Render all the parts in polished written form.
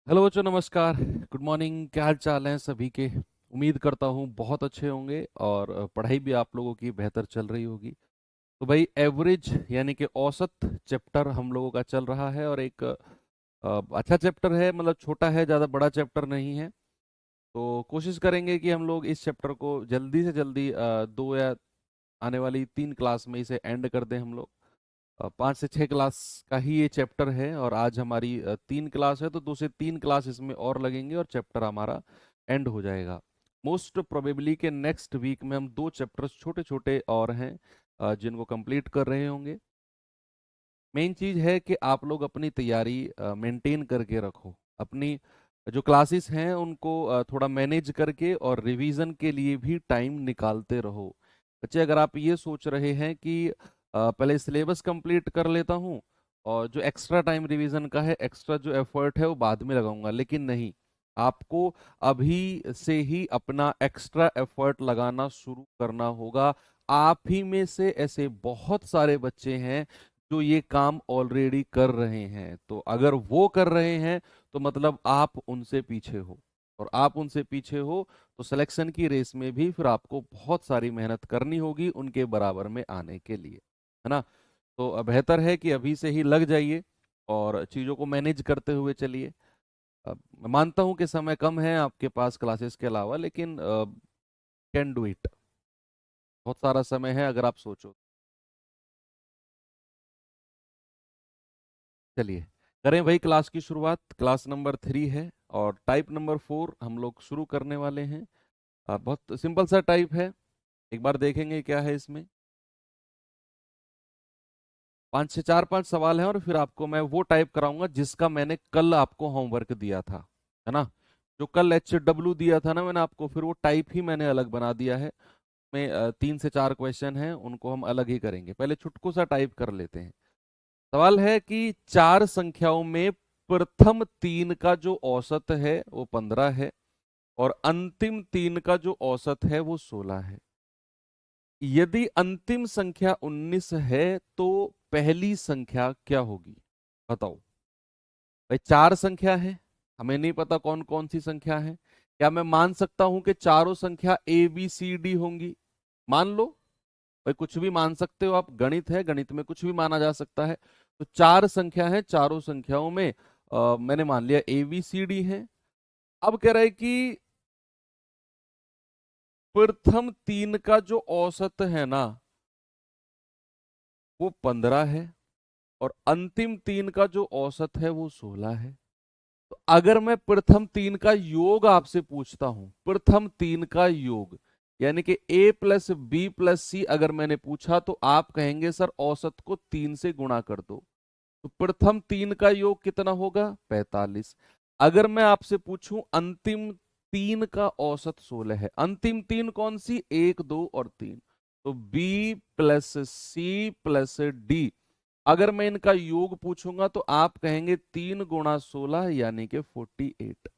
Hello बच्चों, नमस्कार। Good morning. क्या हाल चाल है सभी के? उम्मीद करता हूँ बहुत अच्छे होंगे और पढ़ाई भी आप लोगों की बेहतर चल रही होगी। तो भाई, एवरेज यानी कि औसत चैप्टर हम लोगों का चल रहा है और एक अच्छा चैप्टर है, मतलब छोटा है, ज़्यादा बड़ा चैप्टर नहीं है। तो कोशिश करेंगे कि हम लोग इस चैप्टर को जल्दी से जल्दी दो या आने वाली 3 क्लास में इसे एंड कर दें हम लोग। 5 से 6 क्लास का ही ये चैप्टर है और आज हमारी 3 क्लास है, तो 2 से 3 क्लास इसमें और लगेंगे और चैप्टर हमारा एंड हो जाएगा। मोस्ट प्रोबेबली के नेक्स्ट वीक में हम 2 चैप्टर्स छोटे छोटे और हैं जिनको कंप्लीट कर रहे होंगे। मेन चीज है कि आप लोग अपनी तैयारी मेंटेन करके रखो। अपनी जो क्लासेस हैं उनको थोड़ा मैनेज करके और रिवीजन के लिए भी टाइम निकालते रहो। बच्चे, अगर आप ये सोच रहे हैं कि पहले सिलेबस कंप्लीट कर लेता हूँ और जो एक्स्ट्रा टाइम रिवीजन का है, एक्स्ट्रा जो एफर्ट है वो बाद में लगाऊंगा, लेकिन नहीं। आपको अभी से ही अपना एक्स्ट्रा एफर्ट लगाना शुरू करना होगा। आप ही में से ऐसे बहुत सारे बच्चे हैं जो ये काम ऑलरेडी कर रहे हैं। तो अगर वो कर रहे हैं तो मतलब आप उनसे पीछे हो, और आप उनसे पीछे हो तो सिलेक्शन की रेस में भी फिर आपको बहुत सारी मेहनत करनी होगी उनके बराबर में आने के लिए, है ना? तो बेहतर है कि अभी से ही लग जाइए और चीज़ों को मैनेज करते हुए चलिए। मैं मानता हूँ कि समय कम है आपके पास क्लासेस के अलावा, लेकिन कैन डू इट। बहुत सारा समय है अगर आप सोचो। चलिए, करें भाई क्लास की शुरुआत। क्लास नंबर 3 है और टाइप नंबर 4 हम लोग शुरू करने वाले हैं। बहुत सिंपल सा टाइप है, एक बार देखेंगे क्या है इसमें। 4-5 सवाल हैं और फिर आपको मैं वो टाइप कराऊंगा जिसका मैंने कल आपको होमवर्क दिया था, है ना? जो कल HW दिया था ना मैंने आपको, फिर वो टाइप ही मैंने अलग बना दिया है। में 3 से 4 क्वेश्चन हैं, उनको हम अलग ही करेंगे। पहले छुटकू सा टाइप कर लेते हैं। सवाल है कि 4 संख्याओं में प्रथम 3 का जो औसत है वो 15 है और अंतिम 3 का जो औसत है वो 16 है। यदि अंतिम संख्या 19 है तो पहली संख्या क्या होगी? बताओ भाई। 4 संख्या है, हमें नहीं पता कौन कौन सी संख्या है। क्या मैं मान सकता हूं कि चारों संख्या ABCD होंगी? मान लो भाई, कुछ भी मान सकते हो आप, गणित है, गणित में कुछ भी माना जा सकता है। तो 4 संख्या है, चारों संख्याओं में मैंने मान लिया ABCD है। अब कह रहा है कि प्रथम 3 का जो औसत है ना वो 15 है और अंतिम 3 का जो औसत है वो 16 है। तो अगर मैं प्रथम 3 का योग आपसे पूछता हूं, प्रथम 3 का योग यानी कि A+B+C अगर मैंने पूछा, तो आप कहेंगे सर औसत को 3 से गुणा कर दो। तो प्रथम 3 का योग कितना होगा? 45। अगर मैं आपसे पूछूं अंतिम 3 का औसत 16 है, अंतिम 3 कौन सी? 1, 2 और 3। तो B+C+D अगर मैं इनका योग पूछूंगा तो आप कहेंगे 3 × 16 यानी कि 48।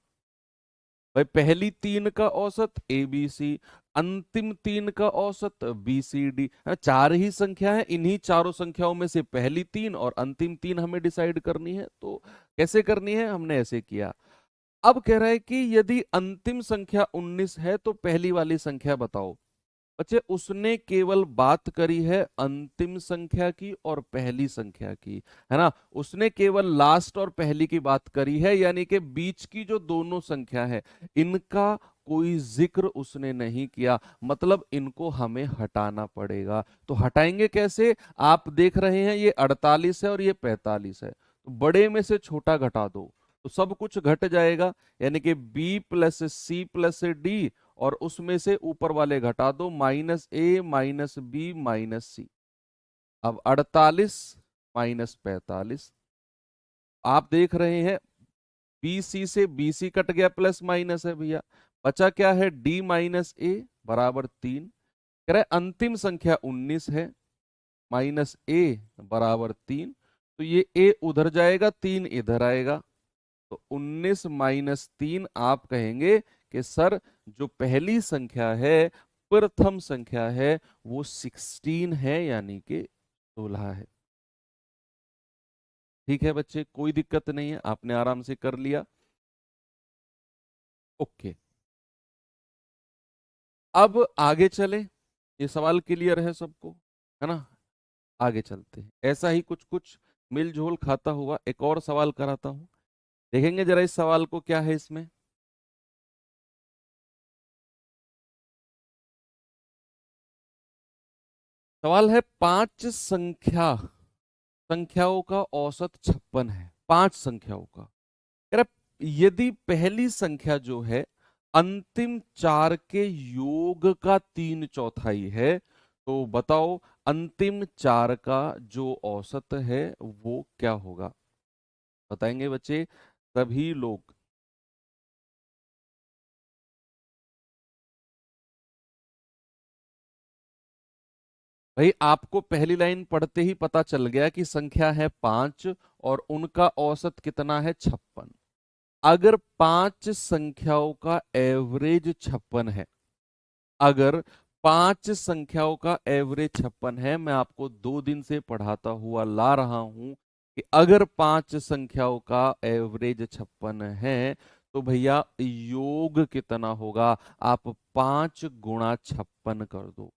भाई, पहली 3 का औसत ABC, अंतिम 3 का औसत BCD। 4 ही संख्या है, इन्हीं चारों संख्याओं में से पहली 3 और अंतिम 3 हमें डिसाइड करनी है। तो कैसे करनी है? हमने ऐसे किया। अब कह रहा है कि यदि अंतिम संख्या 19 है तो पहली वाली संख्या बताओ। बच्चे, उसने केवल बात करी है अंतिम संख्या की और पहली संख्या की, है ना? उसने केवल लास्ट और पहली की बात करी है, यानी कि बीच की जो दोनों संख्या है इनका कोई जिक्र उसने नहीं किया। मतलब इनको हमें हटाना पड़ेगा। तो हटाएंगे कैसे? आप देख रहे हैं ये 48 है और ये 45 है, तो बड़े में से छोटा घटा दो तो सब कुछ घट जाएगा, यानी कि B+C+D और उसमें से ऊपर वाले घटा दो, -A -B -C। अब 48 - 45, आप देख रहे हैं BC से BC कट गया, प्लस माइनस है भैया। बचा क्या है? D - A बराबर 3। कह रहे अंतिम संख्या 19 है, -A बराबर 3। तो ये A उधर जाएगा, 3 इधर आएगा। तो 19 - 3 आप कहेंगे कि सर जो पहली संख्या है, प्रथम संख्या है, वो 16 है, यानी कि 16 है। ठीक है बच्चे, कोई दिक्कत नहीं है, आपने आराम से कर लिया। ओके, अब आगे चले। ये सवाल क्लियर है सबको, है ना? आगे चलते हैं, ऐसा ही कुछ कुछ मिलजुल खाता हुआ एक और सवाल कराता हूं। देखेंगे जरा इस सवाल को, क्या है इसमें। सवाल है, पांच संख्याओं का औसत 56 है, पांच संख्याओं का। कह रहा, यदि पहली संख्या जो है अंतिम चार के योग का 3/4 है, तो बताओ अंतिम चार का जो औसत है वो क्या होगा? बताएंगे बच्चे सभी लोग। भाई आपको पहली लाइन पढ़ते ही पता चल गया कि संख्या है पांच और उनका औसत कितना है? 56। अगर पांच संख्याओं का एवरेज 56 है, अगर पांच संख्याओं का एवरेज 56 है, मैं आपको 2 दिन से पढ़ाता हुआ ला रहा हूं कि अगर पांच संख्याओं का एवरेज 56 है, तो भैया योग कितना होगा? आप 5 × 56 कर दो,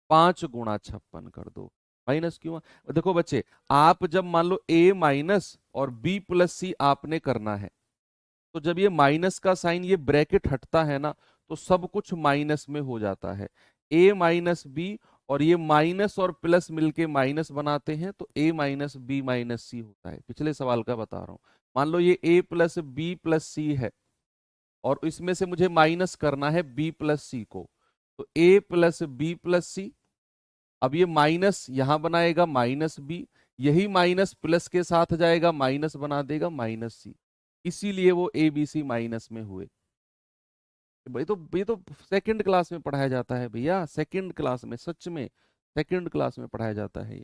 5 × 56 कर दो। माइनस क्यों? देखो बच्चे, आप जब मान लो ए माइनस और बी प्लस सी आपने करना है, तो जब ये माइनस का साइन, ये ब्रैकेट हटता है ना, तो सब कुछ माइनस में हो जाता है। ए माइनस बी, और ये माइनस और प्लस मिलके माइनस बनाते हैं, तो ए माइनस बी माइनस सी होता है। पिछले सवाल का बता रहा हूं। मान लो ये ए प्लस बी प्लस सी है, और इसमें से मुझे माइनस करना है बी प्लस सी को, तो ए प्लस बी प्लस सी। अब ये माइनस यहां बनाएगा माइनस बी, यही माइनस प्लस के साथ जाएगा, माइनस बना देगा माइनस सी। इसीलिए वो ए बी सी माइनस में हुए। भाई तो ये तो सेकंड क्लास में पढ़ाया जाता है भैया, सेकंड क्लास में, सच में सेकंड क्लास में पढ़ाया जाता है ये।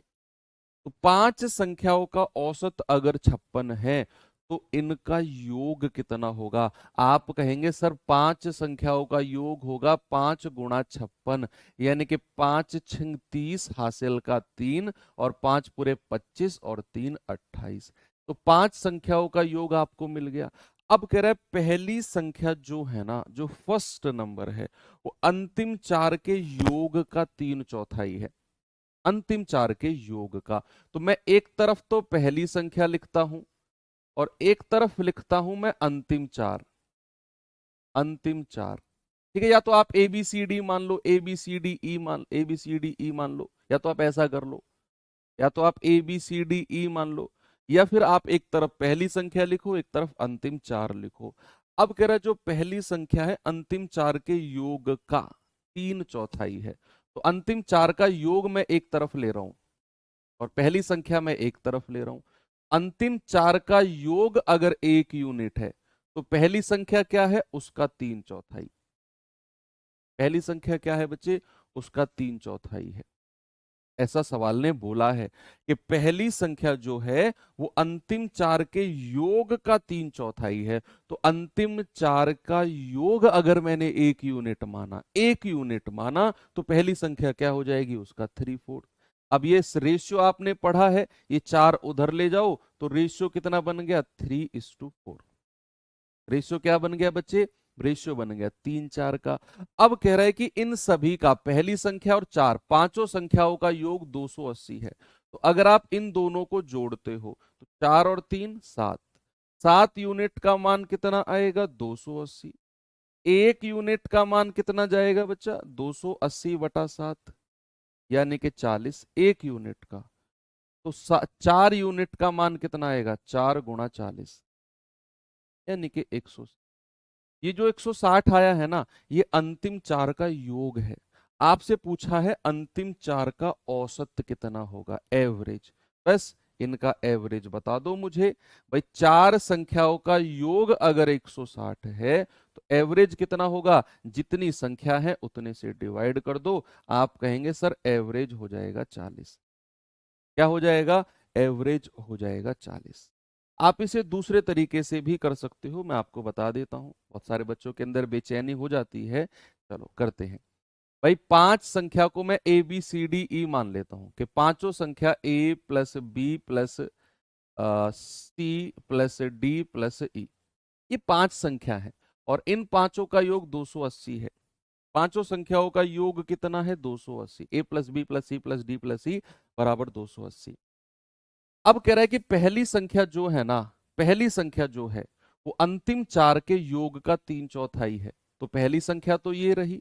तो पांच संख्याओं का औसत अगर 56 है, तो इनका योग कितना होगा? आप कहेंगे सर पांच संख्याओं का योग होगा 5 × 56, यानी कि 5 × 6 = 30, हासिल का 3, और 5 × 5 = 25 और 3 = 28। तो पांच संख्याओं का योग आपको मिल गया। अब कह रहा है पहली संख्या जो है ना, जो फर्स्ट नंबर है, वो अंतिम चार के योग का 3/4 है, अंतिम चार के योग का। तो मैं एक तरफ तो पहली संख्या लिखता हूं, और एक तरफ लिखता हूं मैं अंतिम चार, अंतिम चार। ठीक है, या तो आप ए बी सी डी मान लो, A B C D E मान, A B C D E मान लो, या तो आप ऐसा कर लो, या तो आप A B C D E मान लो, या फिर आप एक तरफ पहली संख्या लिखो, एक तरफ अंतिम चार लिखो। अब कह रहा है जो पहली संख्या है अंतिम चार के योग का 3/4 है, तो अंतिम चार का योग मैं एक तरफ ले रहा हूं, और पहली संख्या मैं एक तरफ ले रहा हूं। अंतिम चार का योग अगर 1 यूनिट है, तो पहली संख्या क्या है? उसका 3/4। पहली संख्या क्या है बच्चे? उसका 3/4 है। ऐसा सवाल ने बोला है कि पहली संख्या जो है वो अंतिम चार के योग का 3/4 है। तो अंतिम चार का योग अगर मैंने 1 यूनिट माना, 1 यूनिट माना, तो पहली संख्या क्या हो जाएगी? उसका 3/4। अब ये रेशियो आपने पढ़ा है, ये चार उधर ले जाओ, तो रेशियो कितना बन गया? 3:4। रेशियो क्या बन गया बच्चे? रेशियो बन गया 3/4 का। अब कह रहा है कि इन सभी का, पहली संख्या और चार, पांचों संख्याओं का योग 280 है। तो अगर आप इन दोनों को जोड़ते हो, तो 4 और 3 7, 7 यूनिट का मान कितना आएगा? 280। 1 यूनिट का मान कितना जाएगा बच्चा? 280/7, यानी कि 40 1 यूनिट का। तो 4 यूनिट का मान कितना आएगा? 4 × 40, यानी कि 100। ये जो 160 आया है ना, ये अंतिम चार का योग है। आपसे पूछा है अंतिम चार का औसत कितना होगा, एवरेज। बस इनका एवरेज बता दो मुझे। भाई चार संख्याओं का योग अगर 160 है, तो एवरेज कितना होगा? जितनी संख्या है उतने से डिवाइड कर दो। आप कहेंगे सर एवरेज हो जाएगा 40। क्या हो जाएगा? एवरेज हो जाएगा 40। आप इसे दूसरे तरीके से भी कर सकते हो, मैं आपको बता देता हूं, बहुत सारे बच्चों के अंदर बेचैनी हो जाती है। चलो करते हैं। भाई पांच संख्या को मैं A B C D E मान लेता हूं कि पांचों संख्या A plus B plus C plus D plus E, ये पांच संख्या है। और इन पांचों का योग 280 है। पांचों संख्याओं का योग कितना है? 280। A plus B plus C plus D plus E बराबर 280। अब कह रहा है कि पहली संख्या जो है ना, पहली संख्या जो है वो अंतिम चार के योग का 3/4 है। तो पहली संख्या तो ये रही।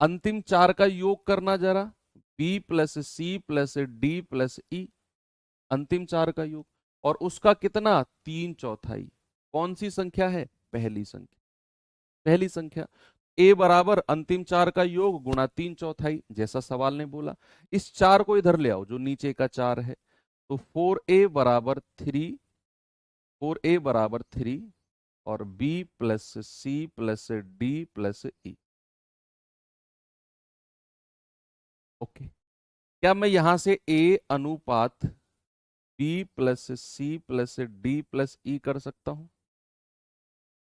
अंतिम चार का योग करना जरा, B plus C plus D plus E, अंतिम चार का योग। और उसका कितना? 3/4। कौन सी संख्या है? पहली संख्या। पहली संख्या a बराबर अंतिम चार का योग गुणा 3/4, जैसा सवाल ने बोला। इस चार को इधर ले आओ जो नीचे का चार है। तो 4a बराबर 3, 4a बराबर 3 और b plus C plus D plus E. Okay, क्या मैं यहां से a अनुपात b plus C plus D plus E कर सकता हूं?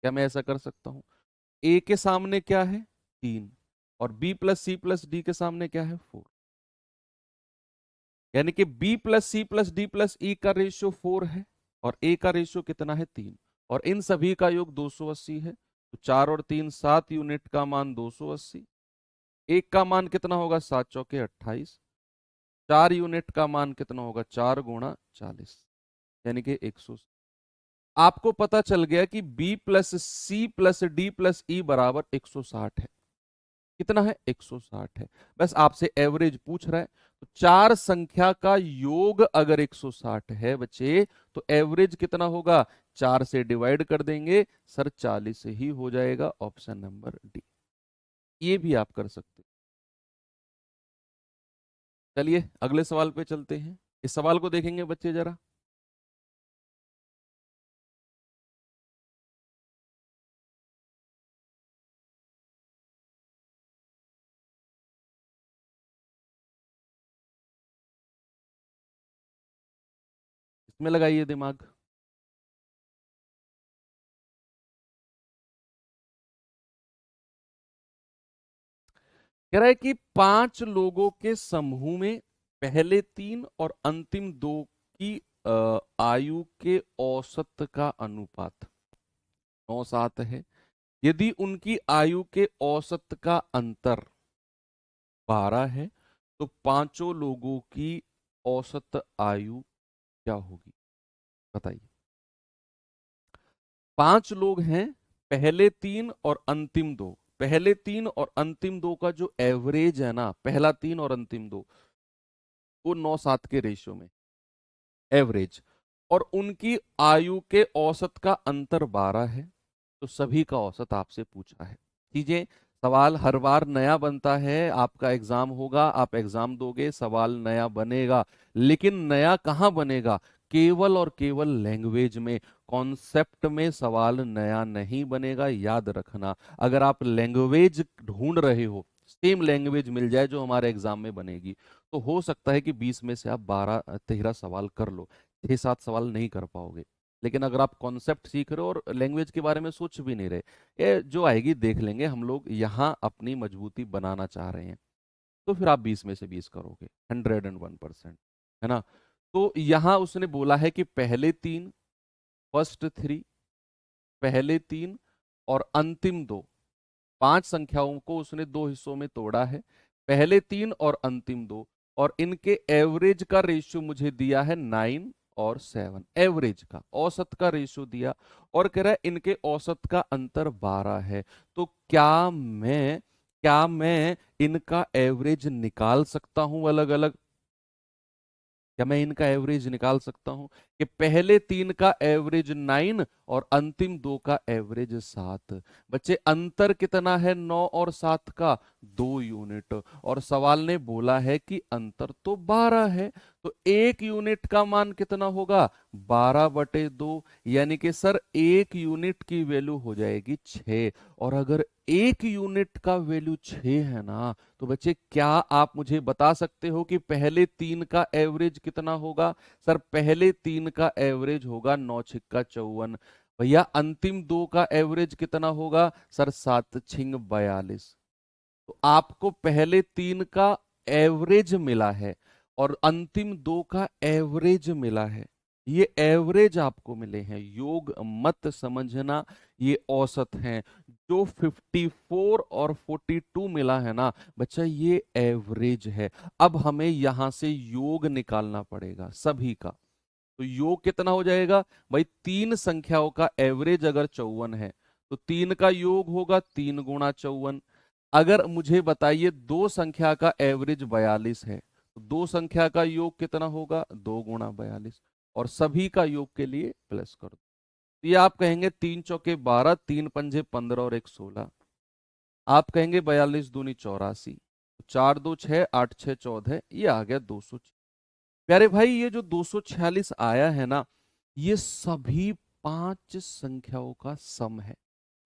क्या मैं ऐसा कर सकता हूं? a के सामने क्या है? 3, और b plus C plus D के सामने क्या है? 4। यानी कि b plus C plus D plus E का रेशियो 4 है और a का रेशियो कितना है? 3। और इन सभी का योग 280 है। तो 4 और 3 7 यूनिट का मान 280। एक का मान कितना होगा? 7 चौके 28। 4 यूनिट का मान कितना होगा? 4 गुणा 40, यानी कि 100। आपको पता चल गया कि b plus C plus D plus E बराबर 160 है। कितना है? 160 है। बस आपसे एवरेज पूछ रहा है। तो चार संख्या का योग अगर 160 है बच्चे, तो एवरेज कितना होगा? 4 से डिवाइड कर देंगे सर, 40 से ही हो जाएगा। Option number D. ये भी आप कर सकते हैं। चलिए अगले सवाल पे चलते हैं। इस सवाल को देखेंगे बच्चे जरा। इसमें लगाइए दिमाग। कह रहा है कि 5 लोगों के समूह में पहले 3 और अंतिम 2 की आयु के औसत का अनुपात 9:7 है। यदि उनकी आयु के औसत का अंतर 12 है, तो पांचों लोगों की औसत आयु क्या होगी? बताइए। 5 लोग हैं, पहले 3 और अंतिम 2। पहले 3 और अंतिम 2 का जो एवरेज है ना, पहला 3 और अंतिम 2, वो 9:7 के रेशियो में एवरेज। और उनकी आयु के औसत का अंतर 12 है। तो सभी का औसत आपसे पूछा है। चीजें, सवाल हर बार नया बनता है। आपका एग्जाम होगा, आप एग्जाम दोगे, सवाल नया बनेगा। लेकिन नया कहाँ बनेगा? केवल और केवल लैंग्वेज में। कॉन्सेप्ट में सवाल नया नहीं बनेगा, याद रखना। अगर आप लैंग्वेज ढूंढ रहे हो, सेम लैंग्वेज मिल जाए जो हमारे एग्जाम में बनेगी, तो हो सकता है कि 20 में से आप 12-13 सवाल कर लो, 6-7 सवाल नहीं कर पाओगे। लेकिन अगर आप कॉन्सेप्ट सीख रहे हो और लैंग्वेज के बारे में सोच भी नहीं रहे, ये जो आएगी देख लेंगे, हम लोग यहाँ अपनी मजबूती बनाना चाह रहे हैं, तो फिर आप 20 में से 20 करोगे, 101%। है ना? तो यहाँ उसने बोला है कि पहले 3, फर्स्ट 3, पहले 3 और अंतिम 2, 5 संख्याओं को उसने दो हिस्सों में तोड़ा है, पहले 3 और अंतिम 2। और इनके एवरेज का रेशियो मुझे दिया है 9 और 7, एवरेज का, औसत का रेशियो दिया। और कह रहा है इनके औसत का अंतर 12 है। तो क्या मैं इनका एवरेज निकाल सकता हूं अलग अलग? क्या मैं इनका एवरेज निकाल सकता हूं कि पहले 3 का एवरेज 9 और अंतिम 2 का एवरेज 7? बच्चे अंतर कितना है 9 और 7 का? 2 यूनिट। और सवाल ने बोला है कि अंतर तो 12 है, तो 1 यूनिट का मान कितना होगा? 12/2। यानी कि सर 1 यूनिट की वैल्यू हो जाएगी 6। और अगर 1 यूनिट का वैल्यू 6 है ना, तो बच्चे क्या आप मुझे बता सकते हो कि पहले 3 का एवरेज कितना होगा? सर पहले 3 का एवरेज होगा 9×6=54। भैया अंतिम 2 का एवरेज कितना होगा? सर 7×6=42। तो आपको पहले 3 का एवरेज मिला है और अंतिम 2 का एवरेज मिला है। ये एवरेज आपको मिले हैं, योग मत समझना, ये औसत हैं। जो 54 और 42 मिला है ना बच्चा, ये एवरेज है। अब हमें यहां से योग निकालना पड़ेगा सभी का। तो योग कितना हो जाएगा भाई, तीन संख्याओं का एवरेज अगर 54 है तो तीन का योग होगा 3 गुणा 54। अगर मुझे बताइए दो संख्या का एवरेज 42 है तो दो संख्या का योग कितना होगा, 2 गुणा 42। और सभी का योग के लिए प्लस कर दो। ये आप कहेंगे 3 चौके 12, 3 पंजे 15 और 1 16। आप कहेंगे 42 दूनी 84, 4 2 6, 8 6 14, ये आ गया 200। प्यारे भाई ये जो 246 आया है ना, ये सभी पांच संख्याओं का सम है।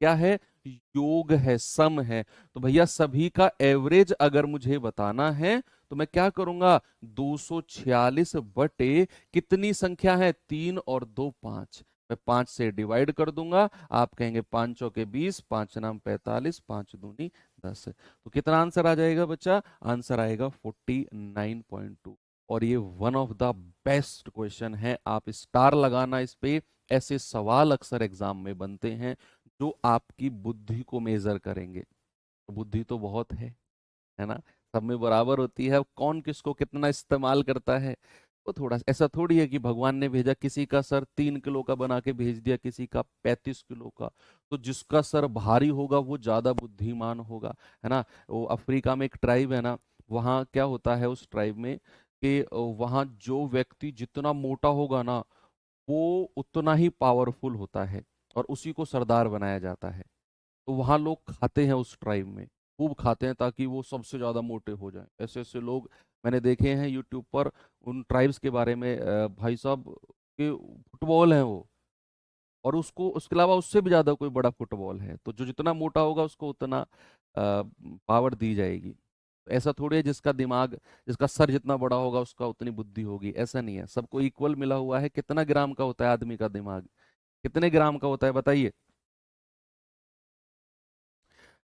क्या है, योग है, सम है। तो भैया सभी का एवरेज अगर मुझे बताना है तो मैं क्या करूंगा, 246 बटे कितनी संख्या है, 3 और 2 5, मैं 5 से डिवाइड कर दूंगा। आप कहेंगे 5 चौके 20, 5 नाम 45, 5 दूनी 10। तो कितना आंसर आ जाएगा बच्चा, आंसर आएगा 49.2। और ये one of the best question है, आप स्टार लगाना इस पे। ऐसे सवाल अक्सर एग्जाम में बनते हैं जो आपकी बुद्धि को मेजर करेंगे। तो बुद्धि तो बहुत है ना, सब में बराबर होती है। अब कौन किसको कितना इस्तेमाल करता है वो थोड़ा ऐसा थोड़ी है कि भगवान ने भेजा, किसी का सर 3 किलो का बना के भेज दिया, किसी का 35 किलो का। तो जिसका सर भारी होगा वो ज्यादा बुद्धिमान होगा, है ना। वो अफ्रीका में एक ट्राइब है ना, वहाँ क्या होता है उस ट्राइब में कि वहाँ जो व्यक्ति जितना मोटा होगा ना वो उतना ही पावरफुल होता है और उसी को सरदार बनाया जाता है। तो वहां लोग खाते हैं, उस ट्राइब में खूब खाते हैं ताकि वो सबसे ज्यादा मोटे हो जाएं। ऐसे ऐसे लोग मैंने देखे हैं यूट्यूब पर, उन ट्राइब्स के बारे में। भाई साहब के फुटबॉल है वो, और उसको उसके अलावा उससे भी ज्यादा कोई बड़ा फुटबॉल है, तो जो जितना मोटा होगा उसको उतना पावर दी जाएगी। ऐसा थोड़ी है जिसका दिमाग, जिसका सर जितना बड़ा होगा उसका उतनी बुद्धि होगी, ऐसा नहीं है। सबको इक्वल मिला हुआ है। कितना ग्राम का होता है आदमी का दिमाग, कितने ग्राम का होता है बताइए।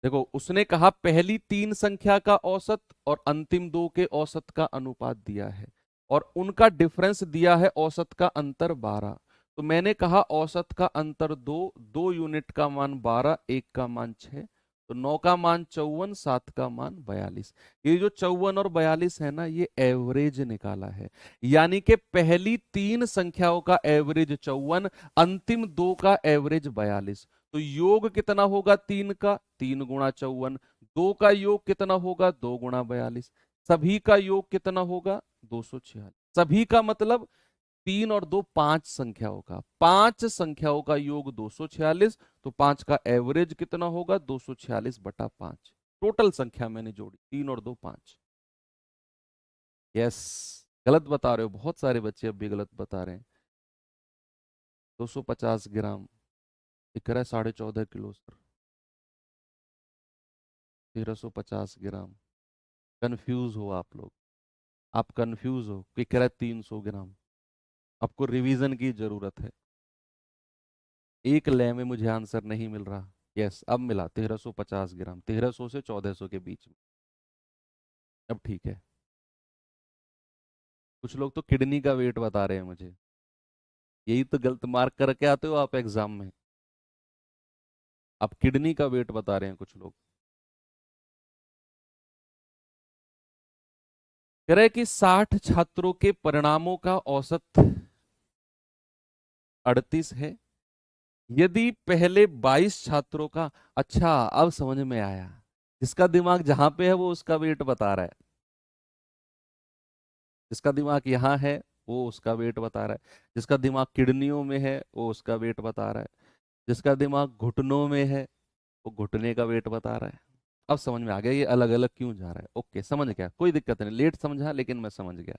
देखो उसने कहा पहली तीन संख्या का औसत और अंतिम दो के औसत का अनुपात दिया है, और उनका डिफरेंस दिया है औसत का अंतर 12। तो मैंने कहा औसत का अंतर 2, 2 यूनिट का मान 12, एक का मान 6, तो 9 का मान 54, 7 का मान 42। ये जो 54 और 42 है ना, ये एवरेज निकाला है। यानी कि पहली तीन संख्याओं का एवरेज 54, अंतिम दो का एवरेज 42। तो योग कितना होगा तीन का, 3 गुणा 54। दो का योग कितना होगा, 2 गुणा 42। सभी का योग कितना होगा, 246। सभी का मतलब तीन और दो, पांच संख्याओं का, पांच संख्याओं का योग 246। तो पांच का एवरेज कितना होगा, 246/5। टोटल संख्या मैंने जोड़ी, 3 और 2 5। यस, गलत बता रहे हो, बहुत सारे बच्चे अब भी गलत बता रहे हैं। 250 ग्राम, दिख रहा है 14.5 किलो सर। 1350 ग्राम। कंफ्यूज हो आप लोग, आप कंफ्यूज हो कि कह रहा है 300 ग्राम। आपको रिवीजन की जरूरत है। एक लय में मुझे आंसर नहीं मिल रहा। यस अब मिला, 1350 ग्राम, 1300 से 1400 के बीच में। अब ठीक है। कुछ लोग तो किडनी का वेट बता रहे हैं मुझे। यही तो गलत मार्क करके आते हो आप एग्जाम में। आप किडनी का वेट बता रहे हैं कुछ लोग। कह रहे हैं कि 60 छात्रों के परिणामों का औसत 38 है। यदि पहले 22 छात्रों का, अच्छा अब समझ में आया, जिसका दिमाग जहां पे है वो उसका वेट बता रहा है। जिसका दिमाग यहाँ है वो उसका वेट बता रहा है, जिसका दिमाग किडनियों में है वो उसका वेट बता रहा है, जिसका दिमाग घुटनों में है वो घुटने का वेट बता रहा है। अब समझ में आ गया ये अलग अलग क्यों जा रहा है। ओके समझ गया, कोई दिक्कत नहीं, लेट समझा लेकिन मैं समझ गया।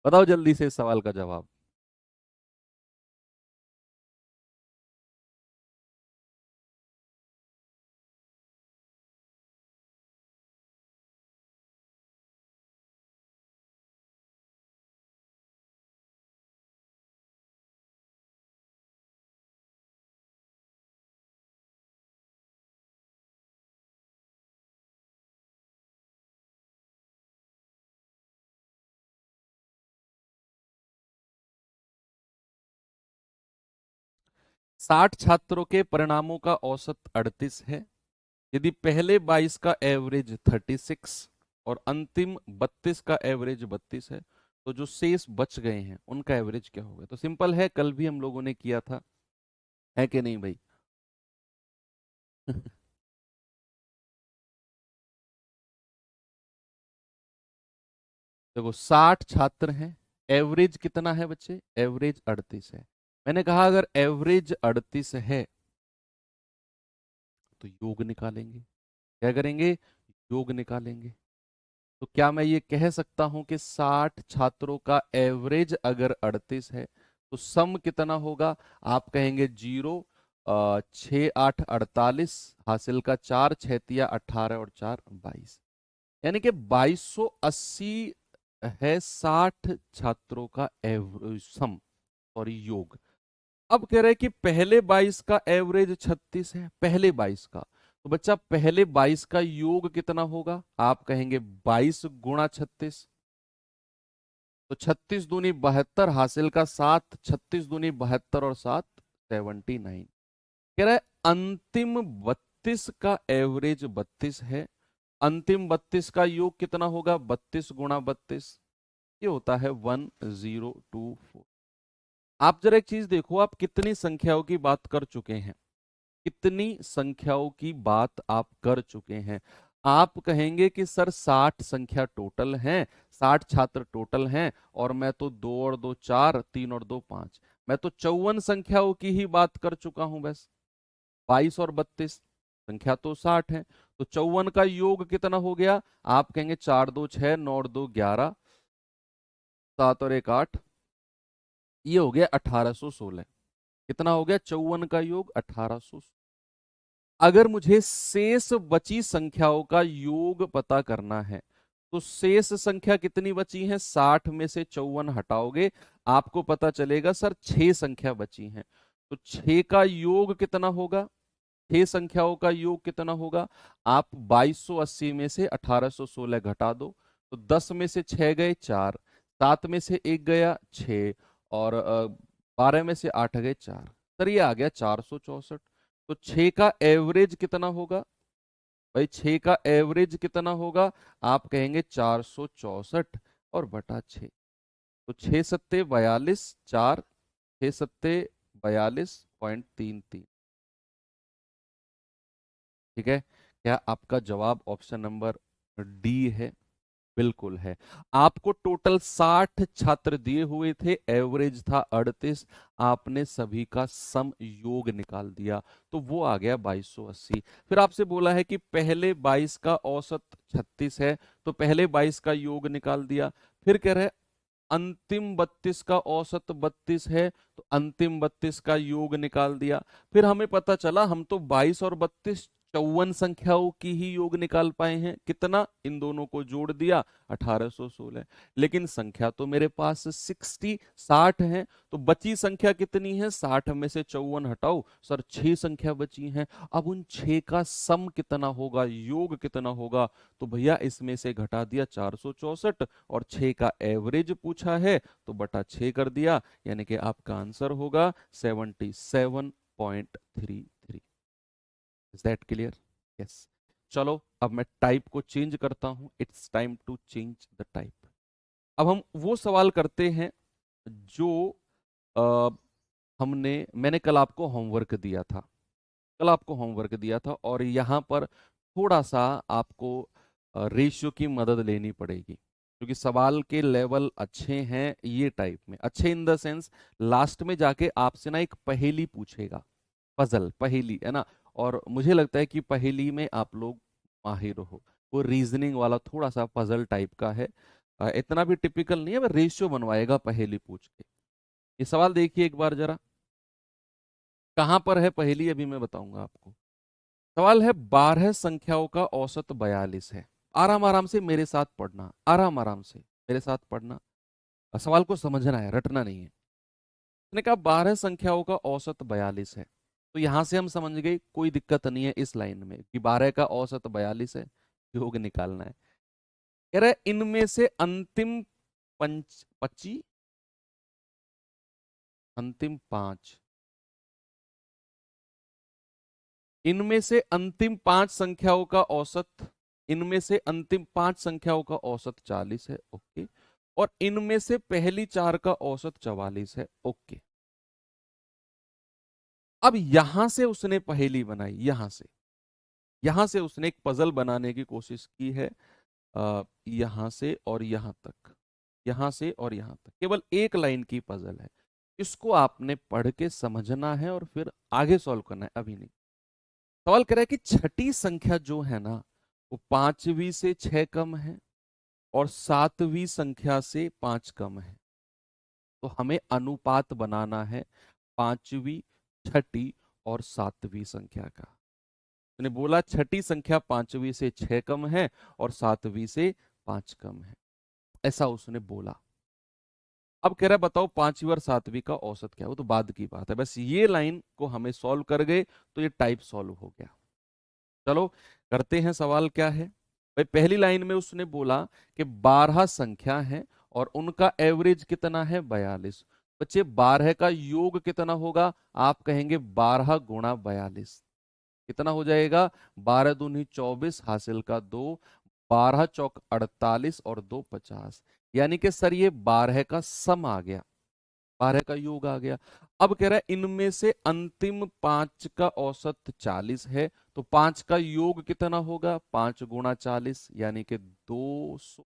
बताओ जल्दी से इस सवाल का जवाब। 60 छात्रों के परिणामों का औसत 38 है। यदि पहले 22 का एवरेज 36 और अंतिम 32 का एवरेज 32 है, तो जो शेष बच गए हैं उनका एवरेज क्या होगा? तो सिंपल है, कल भी हम लोगों ने किया था, है कि नहीं भाई? देखो 60 छात्र हैं, एवरेज कितना है बच्चे? एवरेज 38 है। मैंने कहा अगर एवरेज 38 है तो योग निकालेंगे। क्या करेंगे? योग निकालेंगे। तो क्या मैं ये कह सकता हूं कि 60 छात्रों का एवरेज अगर 38 है तो सम कितना होगा? आप कहेंगे 0, 6 8 48, हासिल का 4, 6 18 और 4 22, यानी कि 2280 है 60 छात्रों का एवरेज सम, सॉरी योग। अब कह रहे हैं कि पहले 22 का एवरेज 36 है, पहले 22 का, तो बच्चा पहले 22 का योग कितना होगा? आप कहेंगे 22 गुणा 36, तो 36 दूनी 72, हासिल का 7, 36 दूनी 72 और 7 79। कह रहा है अंतिम 32 का एवरेज 32 है, अंतिम 32 का योग कितना होगा? 32 गुणा 32, ये होता है 1024। आप जरा एक चीज देखो, आप कितनी संख्याओं की बात कर चुके हैं, कितनी संख्याओं की बात आप कर चुके हैं। आप कहेंगे कि सर 60 संख्या टोटल हैं, 60 छात्र टोटल हैं, और मैं तो 2 और 2 4, 3 और 2 5, मैं तो 54 संख्याओं की ही बात कर चुका हूं बस। 22 और 32 संख्या तो 60 है, तो 54 का योग कितना हो गया? आप कहेंगे 4 2 6, 9 और 2 11, 7 और 1 8, ये हो गया 1816। कितना हो गया? 54 का योग 1816। अगर मुझे शेष बची संख्याओं का योग पता करना है, तो शेष संख्या कितनी बची है? 60 में से 54 हटाओगे, आपको पता चलेगा सर 6 संख्या बची हैं। तो 6 का योग कितना होगा? 6 संख्याओं का योग कितना होगा? आप 2280 में से 1816 घटा दो, तो 10 में से 6 गए 4, 7 में से 1 गया 6, और 12 में से 8 गए 4, सर ये आ गया 464। तो 6 का एवरेज कितना होगा भाई? 6 का एवरेज कितना होगा? आप कहेंगे 464 और बटा 6, तो 6 सत्ते 42, 4, 6 सत्ते 42.33। ठीक है, क्या आपका जवाब ऑप्शन नंबर डी है? बिल्कुल है। आपको टोटल 60 छात्र दिए हुए थे, एवरेज था 38, आपने सभी का सम योग निकाल दिया, तो वो आ गया 2280। फिर आपसे बोला है कि पहले 22 का औसत 36 है, तो पहले 22 का योग निकाल दिया। फिर कह रहे अंतिम 32 का औसत 32 है, तो अंतिम 32 का योग निकाल दिया। फिर हमें पता चला हम तो 22 और 32 54 संख्याओं की ही योग निकाल पाए हैं। कितना? इन दोनों को जोड़ दिया 1816। लेकिन संख्या तो मेरे पास 60 है, तो बची संख्या कितनी है? 60 में से 54 हटाओ सर, 6 संख्या बची हैं। अब उन 6 का सम कितना होगा, योग कितना होगा? तो भैया इसमें से घटा दिया 464, और 6 का एवरेज पूछा है तो बटा 6 कर दिया, यानी कि आपका आंसर होगा 77.33। Is that clear? यस। चलो अब मैं टाइप को चेंज करता हूं, it's time to change the type. अब हम वो सवाल करते हैं जो आ, मैंने कल आपको होमवर्क दिया था, कल आपको होमवर्क दिया था, और यहाँ पर थोड़ा सा आपको रेशियो की मदद लेनी पड़ेगी, क्योंकि सवाल के लेवल अच्छे हैं ये टाइप में, अच्छे इन द सेंस लास्ट में जाके आपसे ना एक पहेली पूछेगा, पजल पहेली है ना, और मुझे लगता है कि पहेली में आप लोग माहिर हो। वो रीजनिंग वाला थोड़ा सा पजल टाइप का है, इतना भी टिपिकल नहीं है, वह रेशियो बनवाएगा पहेली पूछ के। ये सवाल देखिए एक बार जरा, कहां पर है पहेली अभी मैं बताऊंगा आपको। सवाल है 12 संख्याओं का औसत 42 है। आराम आराम से मेरे साथ पढ़ना, आराम आराम से मेरे साथ पढ़ना, और सवाल को समझना है, रटना नहीं है। उसने कहा 12 संख्याओं का औसत 42 है, तो यहां से हम समझ गए कोई दिक्कत नहीं है इस लाइन में कि 12 का औसत 42 है, योग निकालना है। कह रहा है इनमें से अंतिम पंच पच्ची अंतिम 5 इनमें से अंतिम 5 संख्याओं का औसत, इनमें से अंतिम 5 संख्याओं का औसत 40 है, ओके। और इनमें से पहली 4 का औसत 44 है, ओके। अब यहां से उसने पहेली बनाई, यहां से उसने एक पजल बनाने की कोशिश की है। यहां से और यहां तक, यहां से और यहां तक केवल एक लाइन की पजल है। इसको आपने पढ़ के समझना है और फिर आगे सॉल्व करना है, अभी नहीं। सवाल कर रहा है कि छठी संख्या जो है ना, वो पांचवी से 6 कम है और सातवीं संख्या से 5 कम है। तो हमें अनुपात बनाना है पांचवी, छठी और सातवीं संख्या का। उसने बोला छठी संख्या पांचवी से 6 कम है और सातवीं से 5 कम है, ऐसा उसने बोला। अब कह रहा है बताओ पांचवी और सातवीं का औसत क्या है। वो तो बाद की बात है, बस ये लाइन को हमें सॉल्व कर गए तो ये टाइप सॉल्व हो गया। चलो करते हैं, सवाल क्या है भाई। पहली लाइन में उसने बोला कि 12 संख्या है और उनका एवरेज कितना है 42। बच्चे 12 का योग कितना होगा, आप कहेंगे 12 गुणा 42। कितना हो जाएगा, 12 दूनी 24 हासिल का 2, 12 चौक 48 और 2 50। यानी कि सर ये 12 का सम आ गया, 12 का योग आ गया। अब कह रहा है इनमें से अंतिम 5 का औसत 40 है, तो 5 का योग कितना होगा, 5 गुणा 40 यानी कि 200।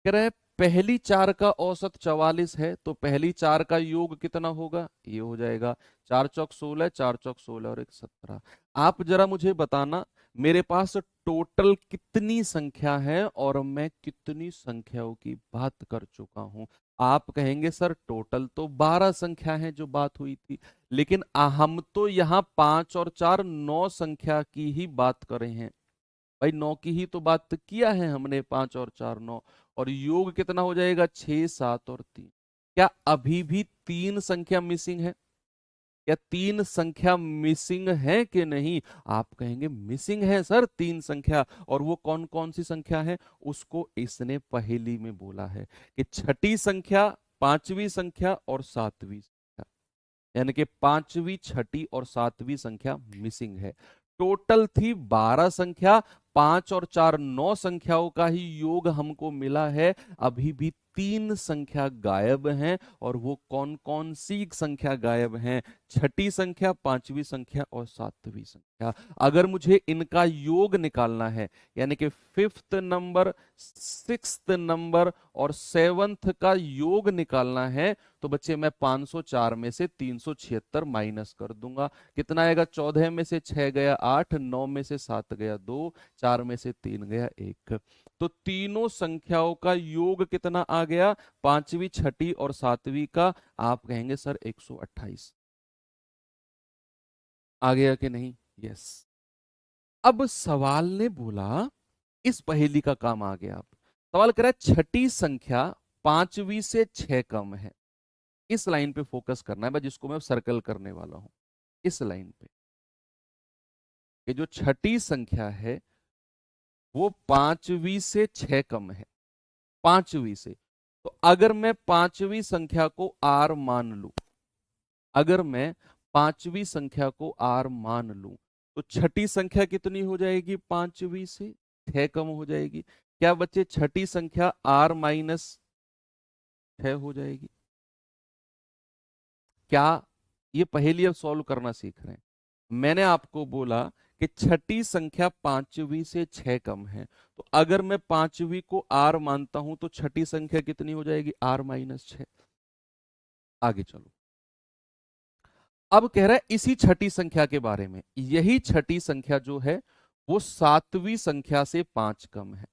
कह रहा है पहली 4 का औसत 44 है, तो पहली 4 का योग कितना होगा, ये हो जाएगा 4 चौक 16, 4 चौक 16 और 1 17। आप जरा मुझे बताना मेरे पास टोटल कितनी संख्या है और मैं कितनी संख्याओं की बात कर चुका हूं। आप कहेंगे सर टोटल तो 12 संख्या है जो बात हुई थी, लेकिन हम तो यहाँ 5 और 4 9 संख्या की ही बात कर रहे हैं। भाई 9 की ही तो बात किया है हमने, 5 और 4 9। और योग कितना हो जाएगा, 6 7 और 3। क्या अभी भी 3 संख्या मिसिंग है, क्या 3 संख्या मिसिंग है कि नहीं। आप कहेंगे मिसिंग है सर 3 संख्या, और वो कौन कौन सी संख्या है, उसको इसने पहेली में बोला है कि छठी संख्या, पांचवी संख्या और सातवीं संख्या। यानी कि पांचवी, छठी और सातवीं संख्या मिसिंग है। टोटल थी 12 संख्या, 5 और 4 9 संख्याओं का ही योग हमको मिला है। अभी भी 3 संख्या गायब हैं, और वो कौन कौन सी संख्या गायब हैं, छठी संख्या, पांचवी संख्या और सातवीं संख्या। अगर मुझे इनका योग निकालना है, यानी कि 5th नंबर, 6th नंबर और 7th का योग निकालना है, तो बच्चे मैं 504 में से 376 माइनस कर दूंगा। कितना आएगा, 14 में से 6 गया 8, 9 में से 7 गया 2, 4 में से 3 गया 1। तो तीनों संख्याओं का योग कितना आ गया, पांचवी, छठी और सातवीं का। आप कहेंगे सर 128। आ गया कि नहीं, यस। अब सवाल ने बोला, इस पहेली का काम आ गया। अब सवाल करा छठी संख्या पांचवी से 6 कम है। इस लाइन पे फोकस करना है, जिसको मैं सर्कल करने वाला हूं, इस लाइन पे। ये जो छठी संख्या है वो पांचवी से 6 कम है, पांचवी से। तो अगर मैं पांचवी संख्या को आर मान लूं, अगर मैं पांचवी संख्या को आर मान लूं, तो छठी संख्या कितनी हो जाएगी, पांचवी से 6 कम हो जाएगी। क्या बच्चे छठी संख्या आर माइनस 6 हो जाएगी। क्या ये पहेली अब सॉल्व करना सीख रहे हैं। मैंने आपको बोला कि छठी संख्या पांचवी से 6 कम है, तो अगर मैं पांचवी को आर मानता हूं तो छठी संख्या कितनी हो जाएगी, आर माइनस 6। आगे चलो। अब कह रहा है इसी छठी संख्या के बारे में, यही छठी संख्या जो है वो सातवीं संख्या से 5 कम है,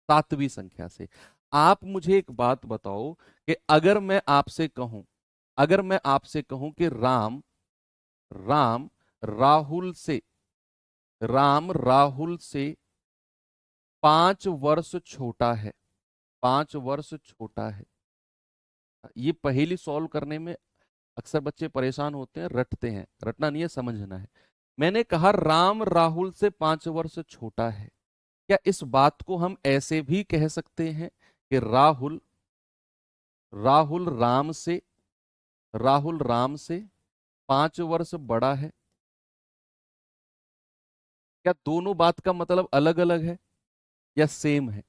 सातवीं संख्या से। आप मुझे एक बात बताओ कि अगर मैं आपसे कहूं, अगर मैं आपसे कहूं कि राम, राम राहुल से, राम राहुल से 5 वर्ष छोटा है, 5 वर्ष छोटा है। ये पहेली सॉल्व करने में अक्सर बच्चे परेशान होते हैं, रटते हैं। रटना नहीं है, समझना है। मैंने कहा राम राहुल से 5 वर्ष छोटा है। क्या इस बात को हम ऐसे भी कह सकते हैं कि राहुल, राहुल राम से, राहुल राम से 5 वर्ष बड़ा है। क्या दोनों बात का मतलब अलग अलग है या सेम है?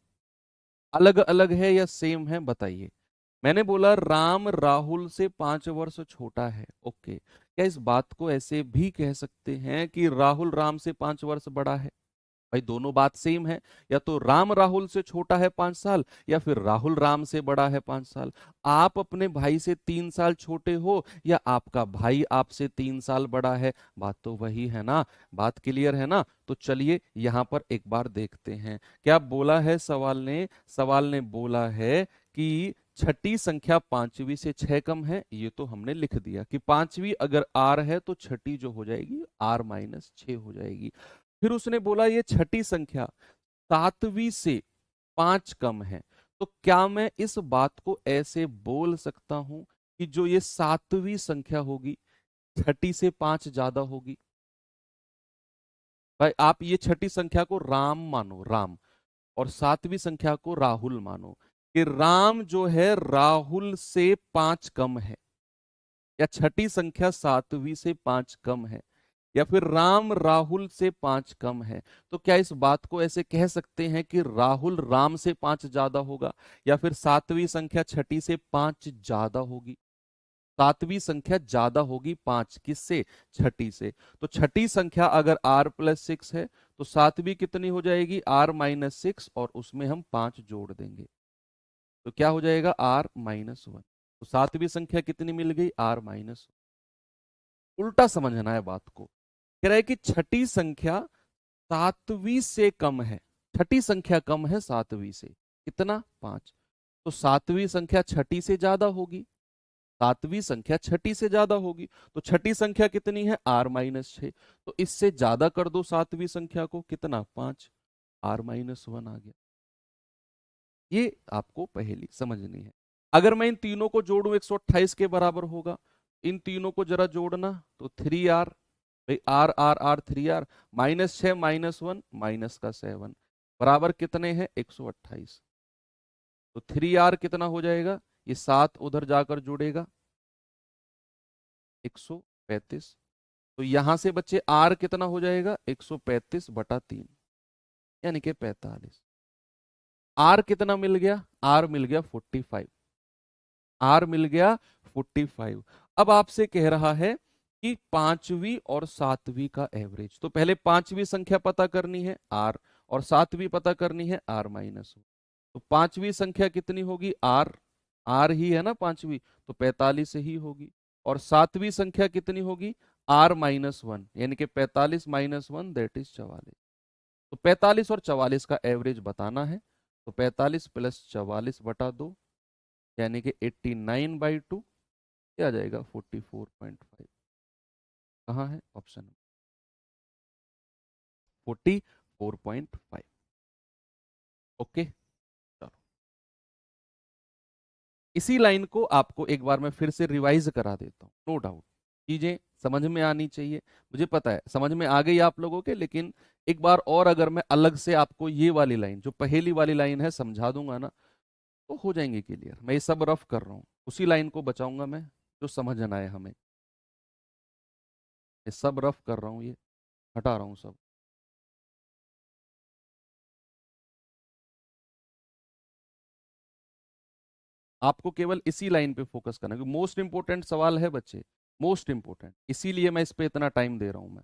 अलग अलग है या सेम है, बताइए। मैंने बोला राम राहुल से 5 वर्ष छोटा है, ओके, क्या इस बात को ऐसे भी कह सकते हैं कि राहुल राम से 5 वर्ष बड़ा है? भाई दोनों बात सेम है। या तो राम राहुल से छोटा है 5 साल, या फिर राहुल राम से बड़ा है 5 साल। आप अपने भाई से 3 साल छोटे हो, या आपका भाई आपसे 3 साल बड़ा है, बात तो वही है ना। बात क्लियर है ना? तो चलिए यहां पर एक बार देखते हैं क्या बोला है सवाल ने। सवाल ने बोला है कि छठी संख्या पांचवी से 6 कम है। ये तो हमने लिख दिया कि पांचवी अगर आर है तो छठी जो हो जाएगी R-6 हो जाएगी। फिर उसने बोला ये छठी संख्या सातवीं से 5 कम है। तो क्या मैं इस बात को ऐसे बोल सकता हूं कि जो ये सातवीं संख्या होगी छठी से 5 ज्यादा होगी? भाई आप ये छठी संख्या को राम मानो, राम, और सातवीं संख्या को राहुल मानो, कि राम जो है राहुल से 5 कम है, या छठी संख्या सातवीं से 5 कम है, या फिर राम राहुल से 5 कम है। तो क्या इस बात को ऐसे कह सकते हैं कि राहुल राम से 5 ज्यादा होगा, या फिर सातवीं संख्या छठी से 5 ज्यादा होगी? सातवीं संख्या ज्यादा होगी 5 किससे? छठी से। तो छठी संख्या अगर R+6 है तो सातवीं कितनी हो जाएगी? R-6, और उसमें हम 5 जोड़ देंगे तो क्या हो जाएगा? R-1। तो सातवीं संख्या कितनी मिल गई? R-1। उल्टा समझना है बात को। कह रहा है कि छठी संख्या सातवीं से कम है। छठी संख्या कम है सातवीं से, कितना? 5। तो सातवीं संख्या छठी से ज्यादा होगी। सातवीं संख्या छठी से ज्यादा होगी। तो छठी संख्या कितनी है? R-6। तो इससे ज्यादा कर दो सातवीं संख्या को, कितना? 5। R-1 आ गया। ये आपको पहेली समझनी है। अगर मैं इन तीनों को जोड़ूं 128 के बराबर होगा। इन तीनों को जरा जोड़ना तो 3R, भाई R 3R, -6 -1 -7 बराबर कितने हैं? 128। तो 3R कितना हो जाएगा? ये 7 उधर जाकर जुड़ेगा 135। तो यहां से बच्चे R कितना हो जाएगा? 135/3, यानी कि 45। R कितना मिल गया? R मिल गया 45। R मिल गया 45। अब आपसे कह रहा है कि पांचवी और सातवीं का एवरेज। तो पहले पांचवी संख्या पता करनी है R, और सातवीं पता करनी है R-1। तो पांचवी संख्या कितनी होगी? R, R ही है ना पांचवी, तो 45 ही होगी। और सातवीं संख्या कितनी होगी? R-1, यानी कि 45 - 1 दैट इज 44। तो 45 और 44 का एवरेज बताना है। तो 45 + 44/2, यानी कि 89/2, क्या आ जाएगा? 44.5। कहाँ है ऑप्शन? 44.5। ओके, चलो इसी लाइन को आपको एक बार मैं फिर से रिवाइज करा देता हूँ। नो डाउट चीजें समझ में आनी चाहिए। मुझे पता है समझ में आ गई आप लोगों के, लेकिन एक बार और अगर मैं अलग से आपको ये वाली लाइन, जो पहली वाली लाइन है, समझा दूंगा ना, तो हो जाएंगे क्लियर। मैं ये सब रफ कर रहा हूँ, उसी लाइन को बचाऊंगा मैं, जो समझना है हमें। ये सब रफ कर रहा हूँ, ये हटा रहा हूँ सब। आपको केवल इसी लाइन पे फोकस करना है, क्योंकि मोस्ट इंपोर्टेंट सवाल है बच्चे, मोस्ट इंपोर्टेंट, इसीलिए मैं इस पे इतना टाइम दे रहा हूं मैं।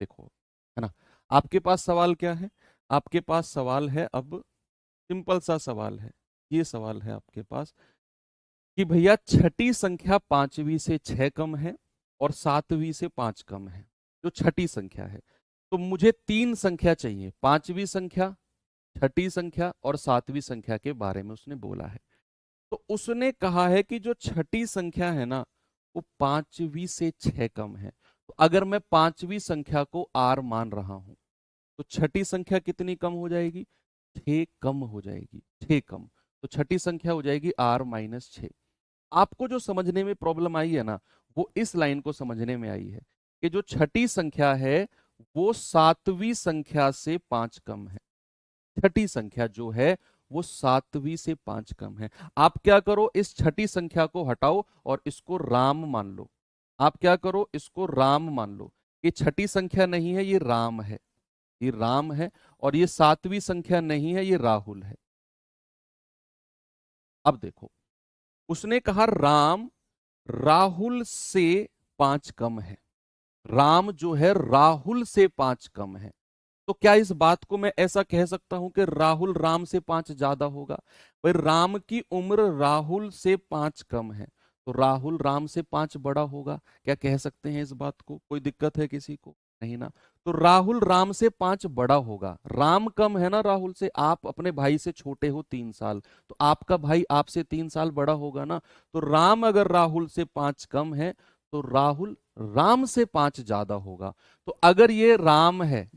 देखो, है ना, आपके पास सवाल क्या है? आपके पास सवाल है अब, सिंपल सा सवाल है। ये सवाल है आपके पास कि भैया छठी संख्या पांचवी से 6 कम है और सातवीं से 5 कम है, जो छठी संख्या है। तो मुझे 3 संख्या चाहिए, पांचवी संख्या, छठी संख्या और सातवीं संख्या के बारे में उसने बोला है। तो उसने कहा है कि जो छठी संख्या है ना, वो पांचवी से 6 कम है। तो अगर मैं पांचवी संख्या को R मान रहा हूं, तो छठी संख्या कितनी कम हो जाएगी? 6 कम हो जाएगी, 6 कम। तो छठी संख्या हो जाएगी R-6। आपको जो समझने में प्रॉब्लम आई है ना, वो इस लाइन को समझने में आई है कि जो छठी संख्या है वो सातवीं संख्या से 5 कम है। छठी संख्या जो है वो 7वीं से 5 कम है। आप क्या करो, इस छठी संख्या को हटाओ और इसको राम मान लो। आप क्या करो, इसको राम मान लो। ये छठी संख्या नहीं है, ये राम है, ये राम है। और ये 7वीं संख्या नहीं है, ये राहुल है। अब देखो, उसने कहा राम राहुल से 5 कम है। राम जो है राहुल से 5 कम है। तो क्या इस बात को मैं ऐसा कह सकता हूं कि राहुल राम से 5 ज्यादा होगा? भाई राम की उम्र राहुल से 5 कम है, तो राहुल राम से 5 बड़ा होगा। क्या कह सकते हैं इस बात को? कोई दिक्कत है किसी को? नहीं ना। तो राहुल राम से 5 बड़ा होगा। राम कम है ना राहुल से। आप अपने भाई से छोटे हो 3 साल, तो आपका भाई आपसे 3 साल बड़ा होगा ना। तो राम अगर राहुल से 5 कम है, तो राहुल राम से 5 ज्यादा होगा। तो अगर ये राम है,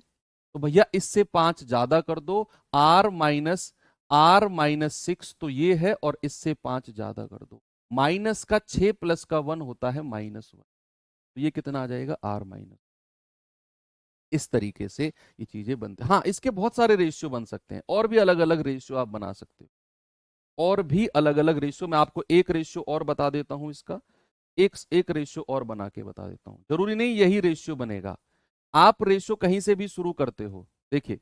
तो भैया इससे 5 ज्यादा कर दो, R-6 तो ये है, और इससे 5 ज्यादा कर दो। माइनस का 6 प्लस का 1 होता है -1। तो ये कितना आ जाएगा? R-। इस तरीके से ये चीजें बनती हैं। हाँ, इसके बहुत सारे रेशियो बन सकते हैं, और भी अलग अलग रेशियो आप बना सकते हो, और भी अलग अलग रेशियो। मैं आपको एक रेशियो और बता देता हूं इसका, एक एक रेशियो और बना के बता देता हूं। जरूरी नहीं यही रेशियो बनेगा, आप रेशियो कहीं से भी शुरू करते हो। देखिए,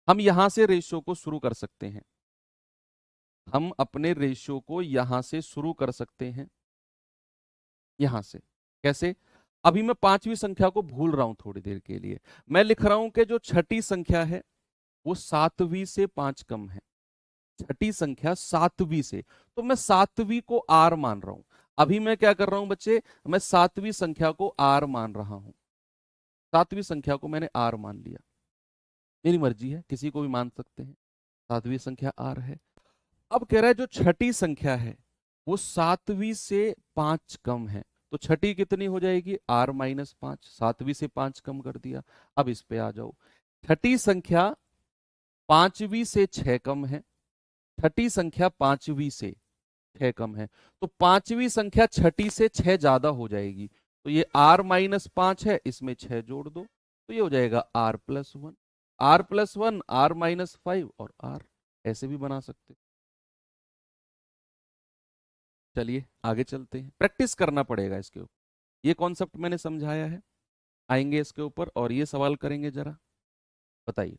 हम यहां से रेशियो को शुरू कर सकते हैं, हम अपने रेशियो को यहां से शुरू कर सकते हैं। यहां से कैसे? अभी मैं 5वीं संख्या को भूल रहा हूं थोड़ी देर के लिए। मैं लिख रहा हूं कि जो छठी संख्या है वो 7वीं से 5 कम है। छठी संख्या 7वीं से, तो मैं 7वीं को आर मान रहा हूं। अभी मैं क्या कर रहा हूं बच्चे, मैं 7वीं संख्या को आर मान रहा हूं। 7वीं संख्या को मैंने आर मान लिया, मेरी मर्जी है, किसी को भी मान सकते हैं। 7वीं संख्या आर है। अब कह रहा है जो छठी संख्या है वो 7वीं से 5 कम है, तो छठी कितनी हो जाएगी? R-5। 7वीं से 5 कम कर दिया। अब इस पे आ जाओ, छठी संख्या 5वीं से 6 कम है। छठी संख्या 5वीं से 6 कम है, तो 5वीं संख्या छठी से 6 ज्यादा हो जाएगी। तो ये R-5 है, इसमें 6 जोड़ दो, तो ये हो जाएगा R+1। R+1, R-5 और R। ऐसे भी बना सकते। चलिए आगे चलते हैं, प्रैक्टिस करना पड़ेगा इसके ऊपर। ये कॉन्सेप्ट मैंने समझाया है, आएंगे इसके ऊपर और ये सवाल करेंगे। जरा बताइए।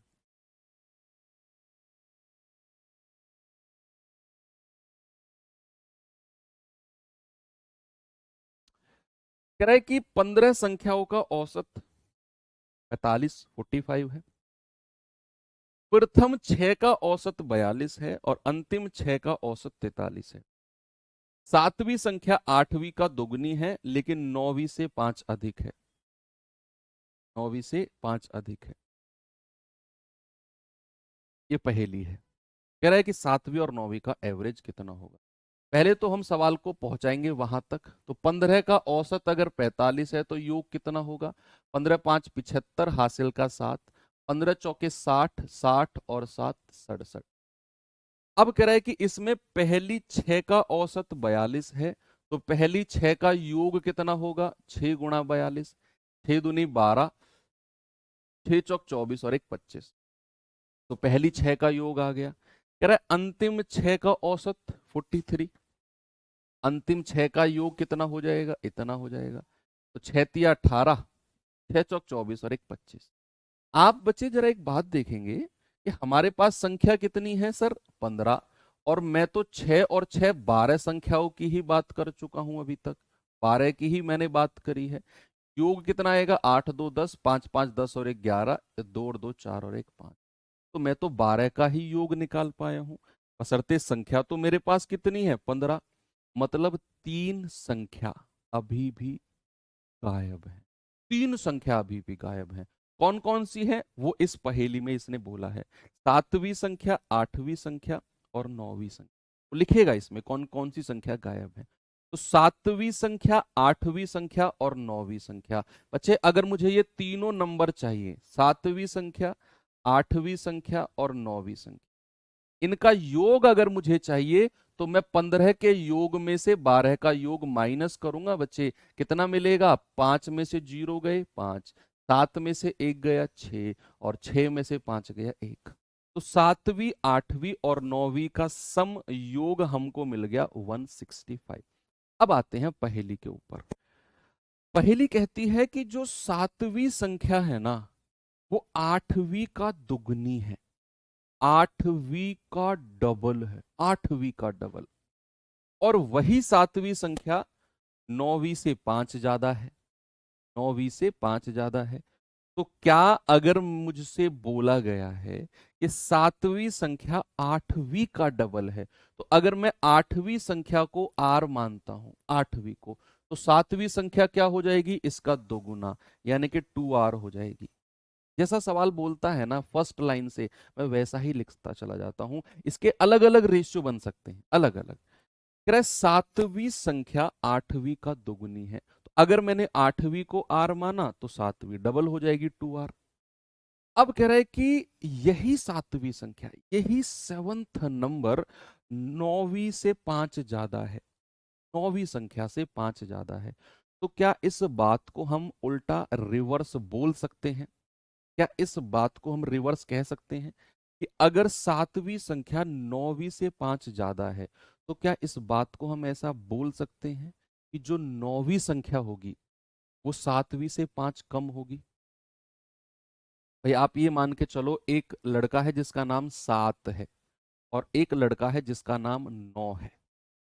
कह रहा है कि 15 संख्याओं का औसत 45 है, प्रथम 6 का औसत 42 है और अंतिम 6 का औसत 43 है। 7वीं संख्या 8वीं का दुगनी है, लेकिन 9वीं से 5 अधिक है। 9वीं से 5 अधिक है। ये पहेली है। कह रहा है कि 7वीं और 9वीं का एवरेज कितना होगा। पहले तो हम सवाल को पहुंचाएंगे वहां तक। तो 15 का औसत अगर 45 है तो योग कितना होगा? 15×5 75, हासिल का 7, 15 चौके 60, 60 और 7 67। अब कह रहा है कि इसमें पहली 6 का औसत 42 है, तो पहली 6 का योग कितना होगा? 6 × 42, 6 दूनी 12, 6 चौक 24 और 1 25। तो पहली 6 का योग आ गया। कह रहा है अंतिम 6 का औसत 43। अंतिम 6 का योग कितना हो जाएगा? इतना हो जाएगा। तो 6×3 = 18, 6 चौक 24 और 1 25। आप बच्चे जरा एक बात देखेंगे कि हमारे पास संख्या कितनी है सर? 15। और मैं तो 6 और 6 12 संख्याओं की ही बात कर चुका हूं अभी तक। 12 की ही मैंने बात करी है। योग कितना आएगा? 8 2 10, 5 5 10 और 1 11, 2 और 2 4 और 1 5। तो मैं तो 12 का ही योग निकाल पाया हूं। बशर्ते संख्या तो मेरे पास कितनी है? 15। मतलब 3 संख्या अभी भी गायब है। 3 संख्या अभी भी गायब है। कौन कौन सी है वो इस पहेली में इसने बोला है। 7वीं संख्या, 8वीं संख्या और 9वीं संख्या। तो लिखेगा इसमें कौन कौन सी संख्या गायब है। तो 7वीं संख्या, 8वीं संख्या और 9वीं संख्या। बच्चे अगर मुझे ये तीनों नंबर चाहिए, 7वीं संख्या, 8वीं संख्या और 9वीं संख्या, इनका योग अगर मुझे चाहिए, तो मैं 15 के योग में से 12 का योग माइनस करूंगा बच्चे। कितना मिलेगा? 5 में से 0 गए 5, 7 में से 1 गया 6 और 6 में से 5 गया 1। तो सातवीं, आठवीं और नौवीं का सम योग हमको मिल गया 165। अब आते हैं पहेली के ऊपर। पहेली कहती है कि जो सातवीं संख्या है ना, वो आठवीं का दुगनी है, आठवीं का डबल है, आठवीं का डबल। और वही सातवीं संख्या नौवीं से 5 ज्यादा है, नौवीं से 5 ज्यादा है। तो क्या अगर मुझसे बोला गया है कि सातवीं संख्या आठवीं का डबल है, तो अगर मैं आठवीं संख्या को आर मानता हूं, आठवीं को, तो सातवीं संख्या क्या हो जाएगी, इसका दोगुना, यानी कि 2r हो जाएगी। जैसा सवाल बोलता है ना फर्स्ट लाइन से, मैं वैसा ही लिखता चला जाता हूं। इसके अलग अलग रेशियो बन सकते हैं, अलग अलग। कह रहा है सातवीं संख्या आठवीं का दोगुनी है, तो अगर मैंने आठवीं को आर माना तो सातवीं डबल हो जाएगी 2r। अब कह रहा है कि यही सातवीं संख्या, यही सेवंथ नंबर नौवीं से 5 ज्यादा है, नौवीं संख्या से 5 ज्यादा है। तो क्या इस बात को हम उल्टा रिवर्स बोल सकते हैं? क्या इस बात को हम रिवर्स कह सकते हैं कि अगर सातवीं संख्या नौवीं से 5 ज्यादा है, तो क्या इस बात को हम ऐसा बोल सकते हैं कि जो नौवीं संख्या होगी वो सातवीं से 5 कम होगी? भाई आप ये मान के चलो, एक लड़का है जिसका नाम सात है, और एक लड़का है जिसका नाम नौ है।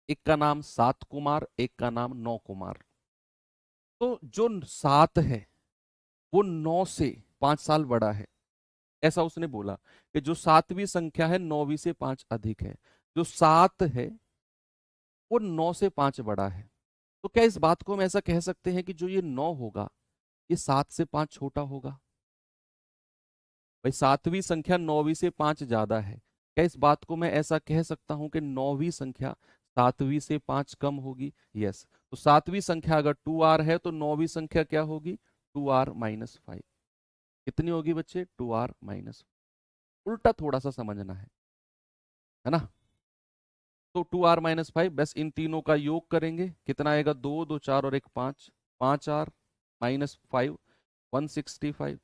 एक का नाम सात कुमार, एक का नाम नौ कुमार। तो जो सात है वो नौ से 5 साल बड़ा है, ऐसा उसने बोला कि जो सातवीं संख्या है नौवीं से 5 अधिक है। जो सात है वो नौ से 5 बड़ा है। तो क्या इस बात को हम ऐसा कह सकते हैं कि जो ये नौ होगा ये सात से 5 छोटा होगा? भाई सातवीं संख्या नौवीं से 5 ज्यादा है, क्या इस बात को मैं ऐसा कह सकता हूं कि नौवीं संख्या सातवीं से 5 कम होगी? यस। तो सातवीं संख्या अगर 2r है तो नौवीं संख्या क्या होगी? 2r-5। कितनी होगी बच्चे? 2r-, उल्टा थोड़ा सा समझना है ना। तो 2r-5, बस इन तीनों का योग करेंगे, कितना आएगा? 2 2 4 और 1 5, 5r-5, 165।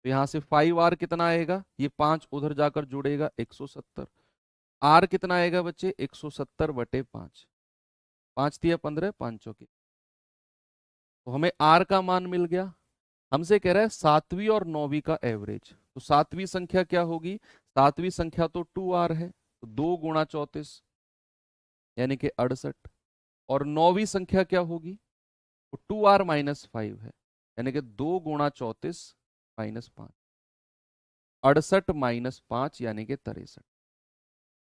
तो यहां से 5r कितना आएगा? ये 5 उधर जाकर जुड़ेगा, 170। आर कितना आएगा बच्चे? 170/5। 5 तिया 15, 5 चौके। तो हमें आर का मान मिल गया। हमसे कह रहा है सातवीं और नौवीं का एवरेज। तो सातवीं संख्या क्या होगी? सातवीं संख्या तो 2r है, तो 2 × 34 यानी कि 68। और नौवीं संख्या क्या होगी? वो 2r-5 है, यानी कि 2 × 34-5, 68-5 यानी कि 63।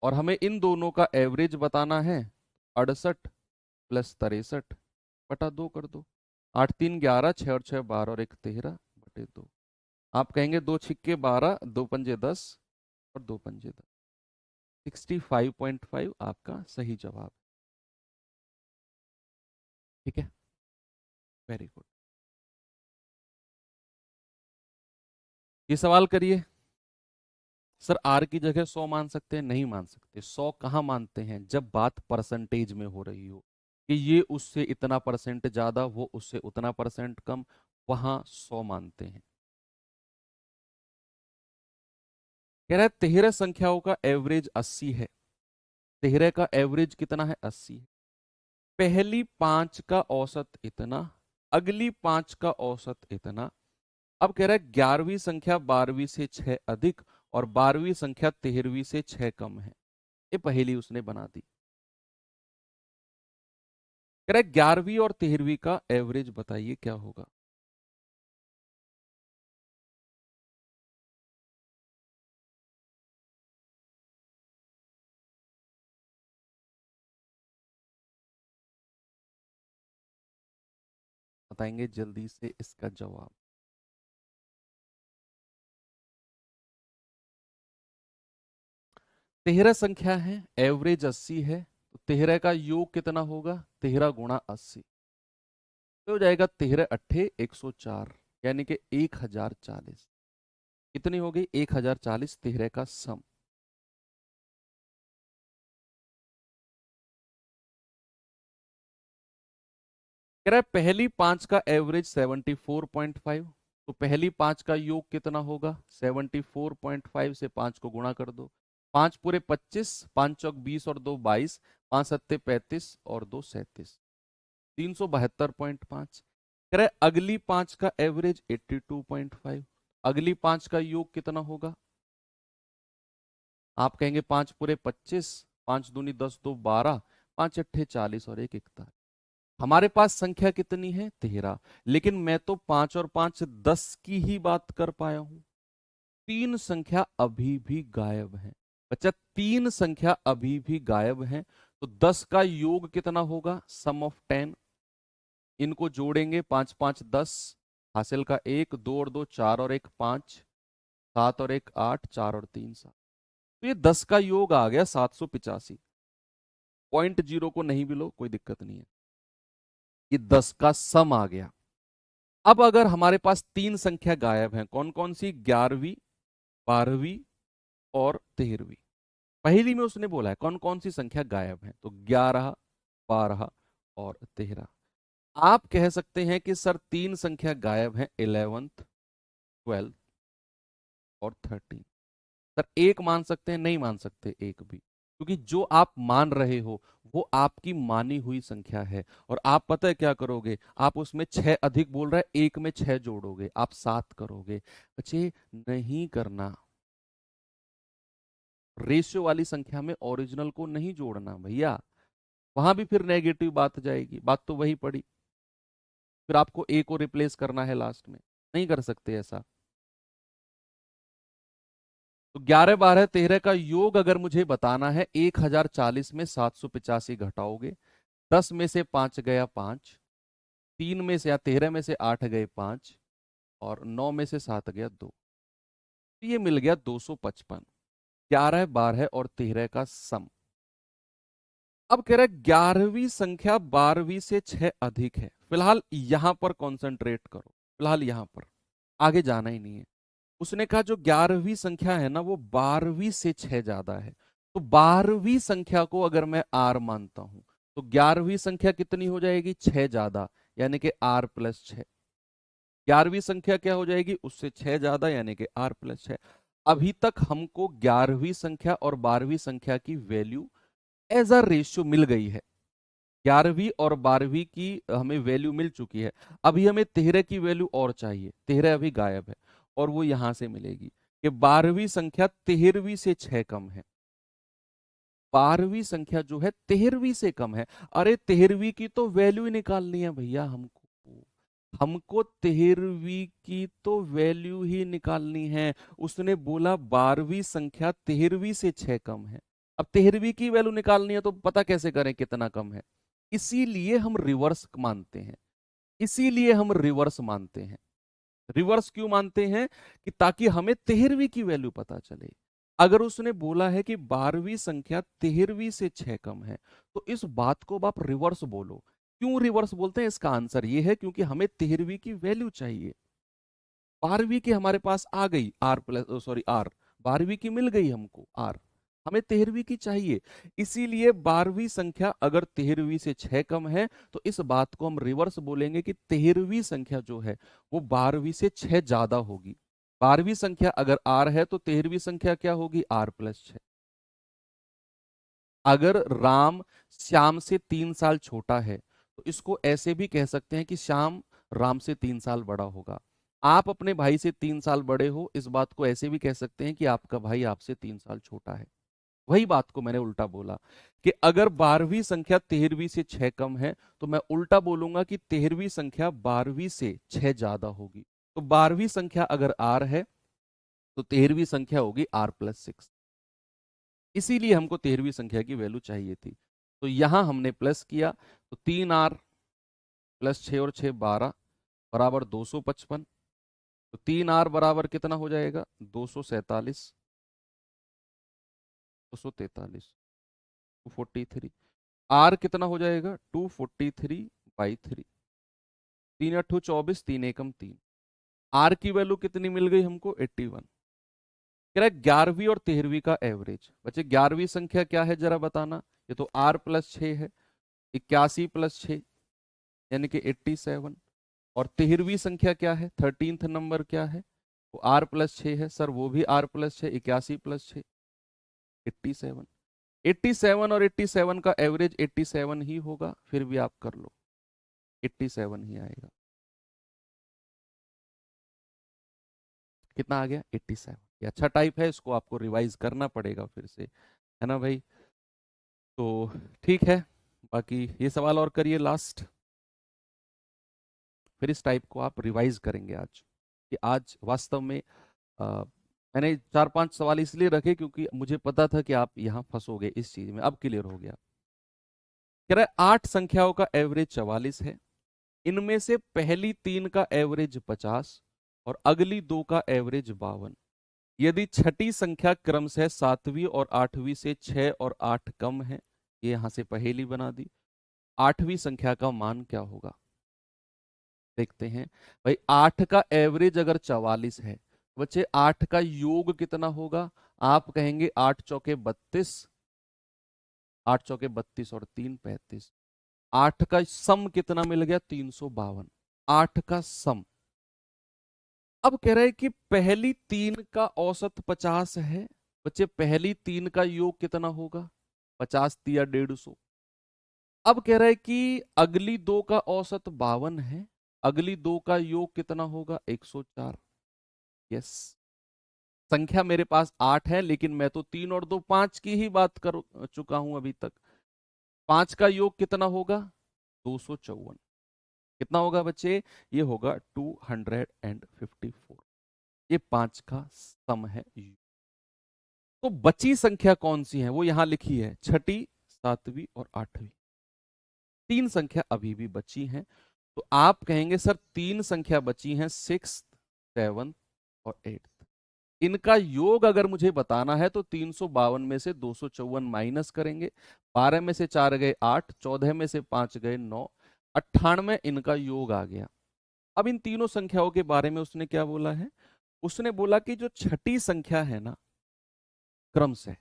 और हमें इन दोनों का एवरेज बताना है। 68 + 63/2 कर दो। 8 3 11, 6 और 6 12 और 1 13/2। आप कहेंगे 2 छिक्के 12, 2 पंजे 10 और 2 पंजे 10। 65.5 आपका सही जवाब। ठीक है, वेरी गुड। ये सवाल करिए। सर आर की जगह 100 मान सकते हैं? नहीं मान सकते। 100 कहाँ मानते हैं? जब बात परसेंटेज में हो रही हो कि ये उससे इतना परसेंट ज्यादा, वो उससे उतना परसेंट कम, वहां 100 मानते हैं। कह रहा है 13 संख्याओं का एवरेज 80 है। 13 का एवरेज कितना है? 80 है। पहली 5 का औसत इतना, अगली 5 का औसत इतना। अब कह रहा है 11वीं संख्या 12वीं से 6 अधिक और 12वीं संख्या 13वीं से 6 कम है। ये पहेली उसने बना दी। कह रहा है 11वीं और 13वीं का एवरेज बताइए क्या होगा? बताएंगे जल्दी से इसका जवाब। 13 संख्या है, एवरेज 80 है, तो 13 का योग कितना होगा? 13 × 80, तो हो जाएगा 13 अट्ठे 104, यानी कि 1040। कितनी हो गई? 1040 13 का सम। कह रहा है पहली 5 का एवरेज 74.5, तो पहली 5 का योग कितना होगा? 74.5 से 5 को गुणा कर दो। 5 पूरे 25, 5 चौक 20 और 2 22, 5 सत्ते 35 और 2 37, 372.5। कह रहे अगली 5 का एवरेज 82.5। अगली 5 का योग कितना होगा? आप कहेंगे 5 पूरे 25, 5 दूनी 10, 2 12, 5 अट्ठे 40 और 1 41। हमारे पास संख्या कितनी है? 13। लेकिन मैं तो 5 और 5 10 की ही बात कर पाया हूं। 3 संख्या अभी भी गायब है। बच्चा 3 संख्या अभी भी गायब है। तो 10 का योग कितना होगा? सम ऑफ 10। इनको जोड़ेंगे, 5 5 10, हासिल का 1, 2 और 2 4 और 1 5, 7 और 1 8, 4 और 3 7। तो ये 10 का योग आ गया 785। पॉइंट जीरो को नहीं भी लो कोई दिक्कत नहीं है, ये 10 का सम आ गया। अब अगर हमारे पास 3 संख्या गायब है, कौन कौन सी? 11वीं, 12वीं और 13वीं। पहली में उसने बोला है कौन कौन सी संख्या गायब है, तो 11, 12 और 13। आप कह सकते हैं कि सर 3 संख्या गायब है, 11th, 12th और 13। सर एक मान सकते हैं? नहीं मान सकते एक भी, क्योंकि जो आप मान रहे हो वो आपकी मानी हुई संख्या है। और आप पता है क्या करोगे? आप उसमें 6 अधिक बोल रहा है, एक में 6 जोड़ोगे, आप 7 करोगे। बच्चे नहीं करना, रेशियो वाली संख्या में ओरिजिनल को नहीं जोड़ना भैया, वहां भी फिर नेगेटिव बात जाएगी, बात तो वही पड़ी। फिर आपको ए को रिप्लेस करना है लास्ट में, नहीं कर सकते ऐसा। तो 11 12 13 का योग अगर मुझे बताना है, 1040 में 785 घटाओगे, 10 में से 5 गया 5, 3 में से या 13 में से 8 गए 5 और 9 में से 7 गया 2, तो ये मिल गया 255। 11 12 और 13 का सम। अब कह रहा है 11वीं संख्या 12वीं से 6 अधिक है। फिलहाल यहां पर कॉन्सेंट्रेट करो, फिलहाल यहां पर, आगे जाना ही नहीं है। उसने कहा जो 11वीं संख्या है ना वो 12वीं से 6 ज्यादा है। तो 12वीं संख्या को अगर मैं आर मानता हूं तो 11वीं संख्या कितनी हो जाएगी? 6 ज्यादा, यानी कि आर प्लस 6। 11वीं संख्या क्या हो जाएगी? उससे 6 ज्यादा, यानी कि आर प्लस 6। अभी तक हमको 11वीं संख्या और 12वीं संख्या की वैल्यू एज अ रेशियो मिल गई है। 11वीं और 12वीं की हमें वैल्यू मिल चुकी है। अभी हमें 13 की वैल्यू और चाहिए, 13 अभी गायब है और वो यहां से मिलेगी कि 12वीं संख्या 13वीं से 6 कम है। 12वीं संख्या जो है 13वीं से कम है। अरे 13वीं की तो वैल्यू ही निकालनी है भैया हमको, हमको 13वीं की तो वैल्यू ही निकालनी है। उसने बोला 12वीं संख्या 13वीं से 6 कम है। अब 13वीं की वैल्यू निकालनी है तो पता कैसे करें कितना कम है? इसीलिए हम रिवर्स मानते हैं, इसीलिए हम रिवर्स मानते हैं। रिवर्स क्यों मानते हैं? कि ताकि हमें 13वीं की वैल्यू पता चले। अगर उसने बोला है कि 12वीं संख्या 13वीं से 6 कम है, तो इस बात को अब आप रिवर्स बोलो। क्यों रिवर्स बोलते हैं? इसका आंसर ये है क्योंकि हमें 13वीं की वैल्यू चाहिए। 12वीं की हमारे पास आ गई, आर प्लस सॉरी आर, 12वीं की मिल गई हमको आर, हमें 13वीं की चाहिए। इसीलिए 12वीं संख्या अगर 13वीं से 6 कम है तो इस बात को हम रिवर्स बोलेंगे कि 13वीं संख्या जो है वो 12वीं से 6 ज्यादा होगी। 12वीं संख्या अगर आर है तो 13वीं संख्या क्या होगी? R plus 6। अगर राम श्याम से 3 साल छोटा है तो इसको ऐसे भी कह सकते हैं कि श्याम राम से 3 साल बड़ा होगा। आप अपने भाई से 3 साल बड़े हो, इस बात को ऐसे भी कह सकते हैं कि आपका भाई आपसे 3 साल छोटा है। वही बात को मैंने उल्टा बोला कि अगर 12वीं संख्या 13वीं से 6 कम है तो मैं उल्टा बोलूंगा कि 13वीं संख्या 12वीं से 6 ज्यादा होगी। तो 12वीं संख्या अगर आर है तो 13वीं संख्या होगी आर प्लस 6। इसीलिए हमको 13वीं संख्या की वैल्यू चाहिए थी। तो यहां हमने प्लस किया, तो 3r प्लस 6 और 6 12 बराबर 255। तो 3r बराबर कितना हो जाएगा? 247, 243, 243। आर कितना हो जाएगा? 243/3। 3 अट्ठू 24, 3 एकम 3। आर की वैल्यू कितनी मिल गई हमको? 81। कह रहा है 11वीं और 13वीं का एवरेज। बच्चे 11वीं संख्या क्या है जरा बताना? ये तो आर प्लस 6 है, 81 प्लस 6 यानी कि 87। और 13वीं संख्या क्या है, 13th नंबर क्या है, वो r+6 है सर, वो भी r+6, 81+6 87। 87 और 87 का एवरेज 87 ही होगा, फिर भी आप कर लो 87 ही आएगा। कितना आ गया, 87। ये अच्छा टाइप है, इसको आपको रिवाइज करना पड़ेगा फिर से, है ना भाई। तो ठीक है, बाकी ये सवाल और करिए लास्ट, फिर इस टाइप को आप रिवाइज करेंगे आज, कि आज वास्तव में मैंने 4-5 सवाल इसलिए रखे क्योंकि मुझे पता था कि आप यहाँ फंसोगे इस चीज में, अब क्लियर हो गया। कह रहा है 8 संख्याओं का एवरेज 44 है, इनमें से पहली 3 का एवरेज 50 और अगली 2 का एवरेज 52। यदि छठी संख्या क्रमशः 7वीं और 8वीं से 6 और 8 कम है, ये यहां से पहेली बना दी, 8वीं संख्या का मान क्या होगा। देखते हैं भाई, 8 का एवरेज अगर 44 है, बच्चे 8 का योग कितना होगा, आप कहेंगे 8 चौके 32, 8 चौके 32 और 3 35, 8 का सम कितना मिल गया, 352, 8 का सम। अब कह रहे हैं कि पहली 3 का औसत 50 है, बच्चे पहली 3 का योग कितना होगा, 50 तिया 150। अब कह रहा है कि अगली 2 का औसत 52 है, अगली 2 का योग कितना होगा, 104। यस, संख्या मेरे पास 8 है, लेकिन मैं तो 3 और 2 5 की ही बात कर चुका हूं अभी तक। 5 का योग कितना होगा, 254। कितना होगा बच्चे, ये होगा 254। ये 5 का सम है। तो बची संख्या कौन सी है, वो यहां लिखी है, छठी, 7वीं और 8वीं। 3 संख्या अभी भी बची हैं, तो आप कहेंगे सर 3 संख्या बची हैं, 6th, 7th और 8th। इनका योग अगर मुझे बताना है तो 352 में से 254 माइनस करेंगे, 12 में से 4 गए 8, 14 में से 5 गए 9, 98 इनका योग आ गया। अब इन तीनों संख्याओं के बारे में उसने क्या बोला है, उसने बोला कि जो छठी संख्या है ना, क्रम से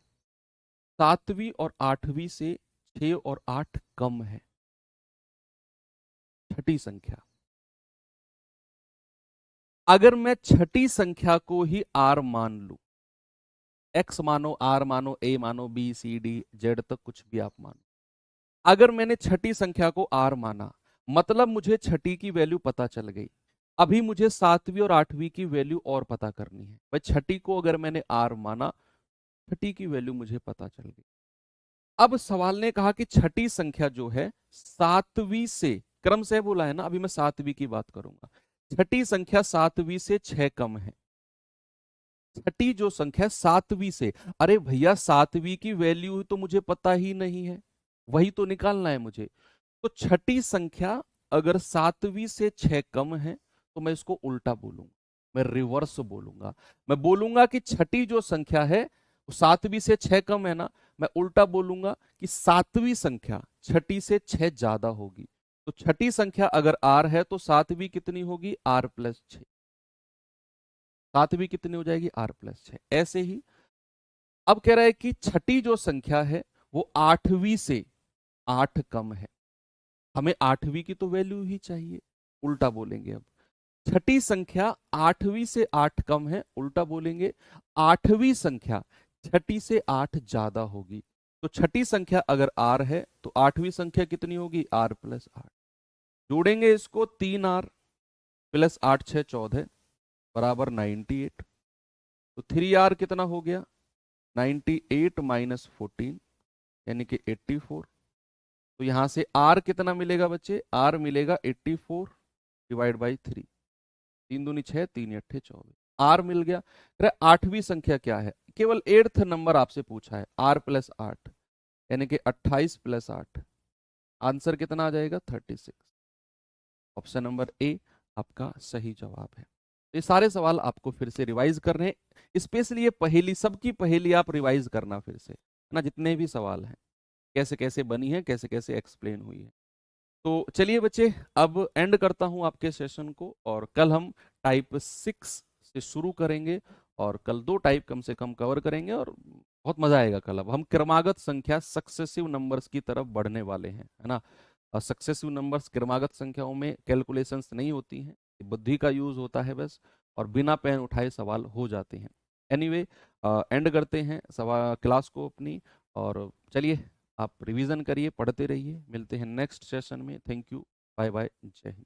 7वीं और 8वीं से 6 और 8 कम है, छठी संख्या। अगर मैं छठी संख्या को ही आर मान लू, एक्स मानो, आर मानो, ए मानो, बी सी डी जेड तक कुछ भी आप मानो, अगर मैंने छठी संख्या को आर माना, मतलब मुझे छठी की वैल्यू पता चल गई। अभी मुझे 7वीं और 8वीं की वैल्यू और पता करनी है। भाई छठी को अगर मैंने आर माना, छठी की वैल्यू मुझे पता चल गई। अब सवाल ने कहा कि छठी संख्या जो है 7वीं से, क्रम से बोला है ना, अभी मैं 7वीं की बात करूंगा, छठी संख्या 7वीं से 6 कम है। छठी जो संख्या 7वीं से, अरे भैया 7वीं की वैल्यू तो मुझे पता ही नहीं है, वही तो निकालना है मुझे। तो छठी संख्या अगर 7वीं से 6 कम है, तो मैं इसको उल्टा बोलूंगा, मैं रिवर्स बोलूंगा। मैं बोलूंगा कि छठी जो संख्या है वो 7वीं से 6 कम है ना, मैं उल्टा बोलूंगा कि 7वीं संख्या छठी से 6 ज्यादा होगी। तो छठी संख्या अगर आर है तो 7वीं कितनी होगी, r+6। 7वीं कितनी हो जाएगी, r+6। ऐसे ही अब कह रहा है कि छठी जो संख्या है वो 8वीं से 8 कम है, हमें 8वीं की तो वैल्यू ही चाहिए, उल्टा बोलेंगे। अब छठी संख्या 8वीं से 8 कम है, उल्टा बोलेंगे 8वीं संख्या छठी से 8 ज्यादा होगी। तो छठी संख्या अगर r है तो 8वीं संख्या कितनी होगी, r+8। जोड़ेंगे इसको, 3r प्लस 8 6 14 बराबर 98। तो 3r कितना हो गया, 98 माइनस 14 यानी कि 84। तो यहां से r कितना मिलेगा बच्चे, r मिलेगा 84 डिवाइड बाई 3, 3 दूनी 6, 3 अट्ठे 24, r मिल गया। 8वीं संख्या क्या है, केवल 8th नंबर आपसे पूछा है, r+8 यानी कि 28 प्लस 8, आंसर कितना आ जाएगा, 36। ऑप्शन नंबर ए आपका सही जवाब है। ये सारे सवाल आपको फिर से रिवाइज कर रहे हैं, स्पेशली ये पहेली, सबकी पहेली आप रिवाइज करना फिर से, है ना, जितने भी सवाल हैं, कैसे कैसे बनी है, कैसे कैसे एक्सप्लेन हुई है। तो चलिए बच्चे, अब एंड करता हूं आपके सेशन को, और कल हम टाइप 6 से शुरू करेंगे, और कल 2 टाइप कम से कम कवर करेंगे, और बहुत मजा आएगा कल। अब हम क्रमागत संख्या, सक्सेसिव नंबर्स की तरफ बढ़ने वाले हैं, है ना। सक्सेसिव नंबर्स क्रमागत संख्याओं में कैलकुलेशंस नहीं होती हैं, बुद्धि का यूज होता है बस, और बिना पेन उठाए सवाल हो जाते हैं। एनीवे, एंड करते हैं क्लास को अपनी, और चलिए आप रिवीजन करिए, पढ़ते रहिए, मिलते हैं नेक्स्ट सेशन में। थैंक यू, बाय बाय, जय हिंद।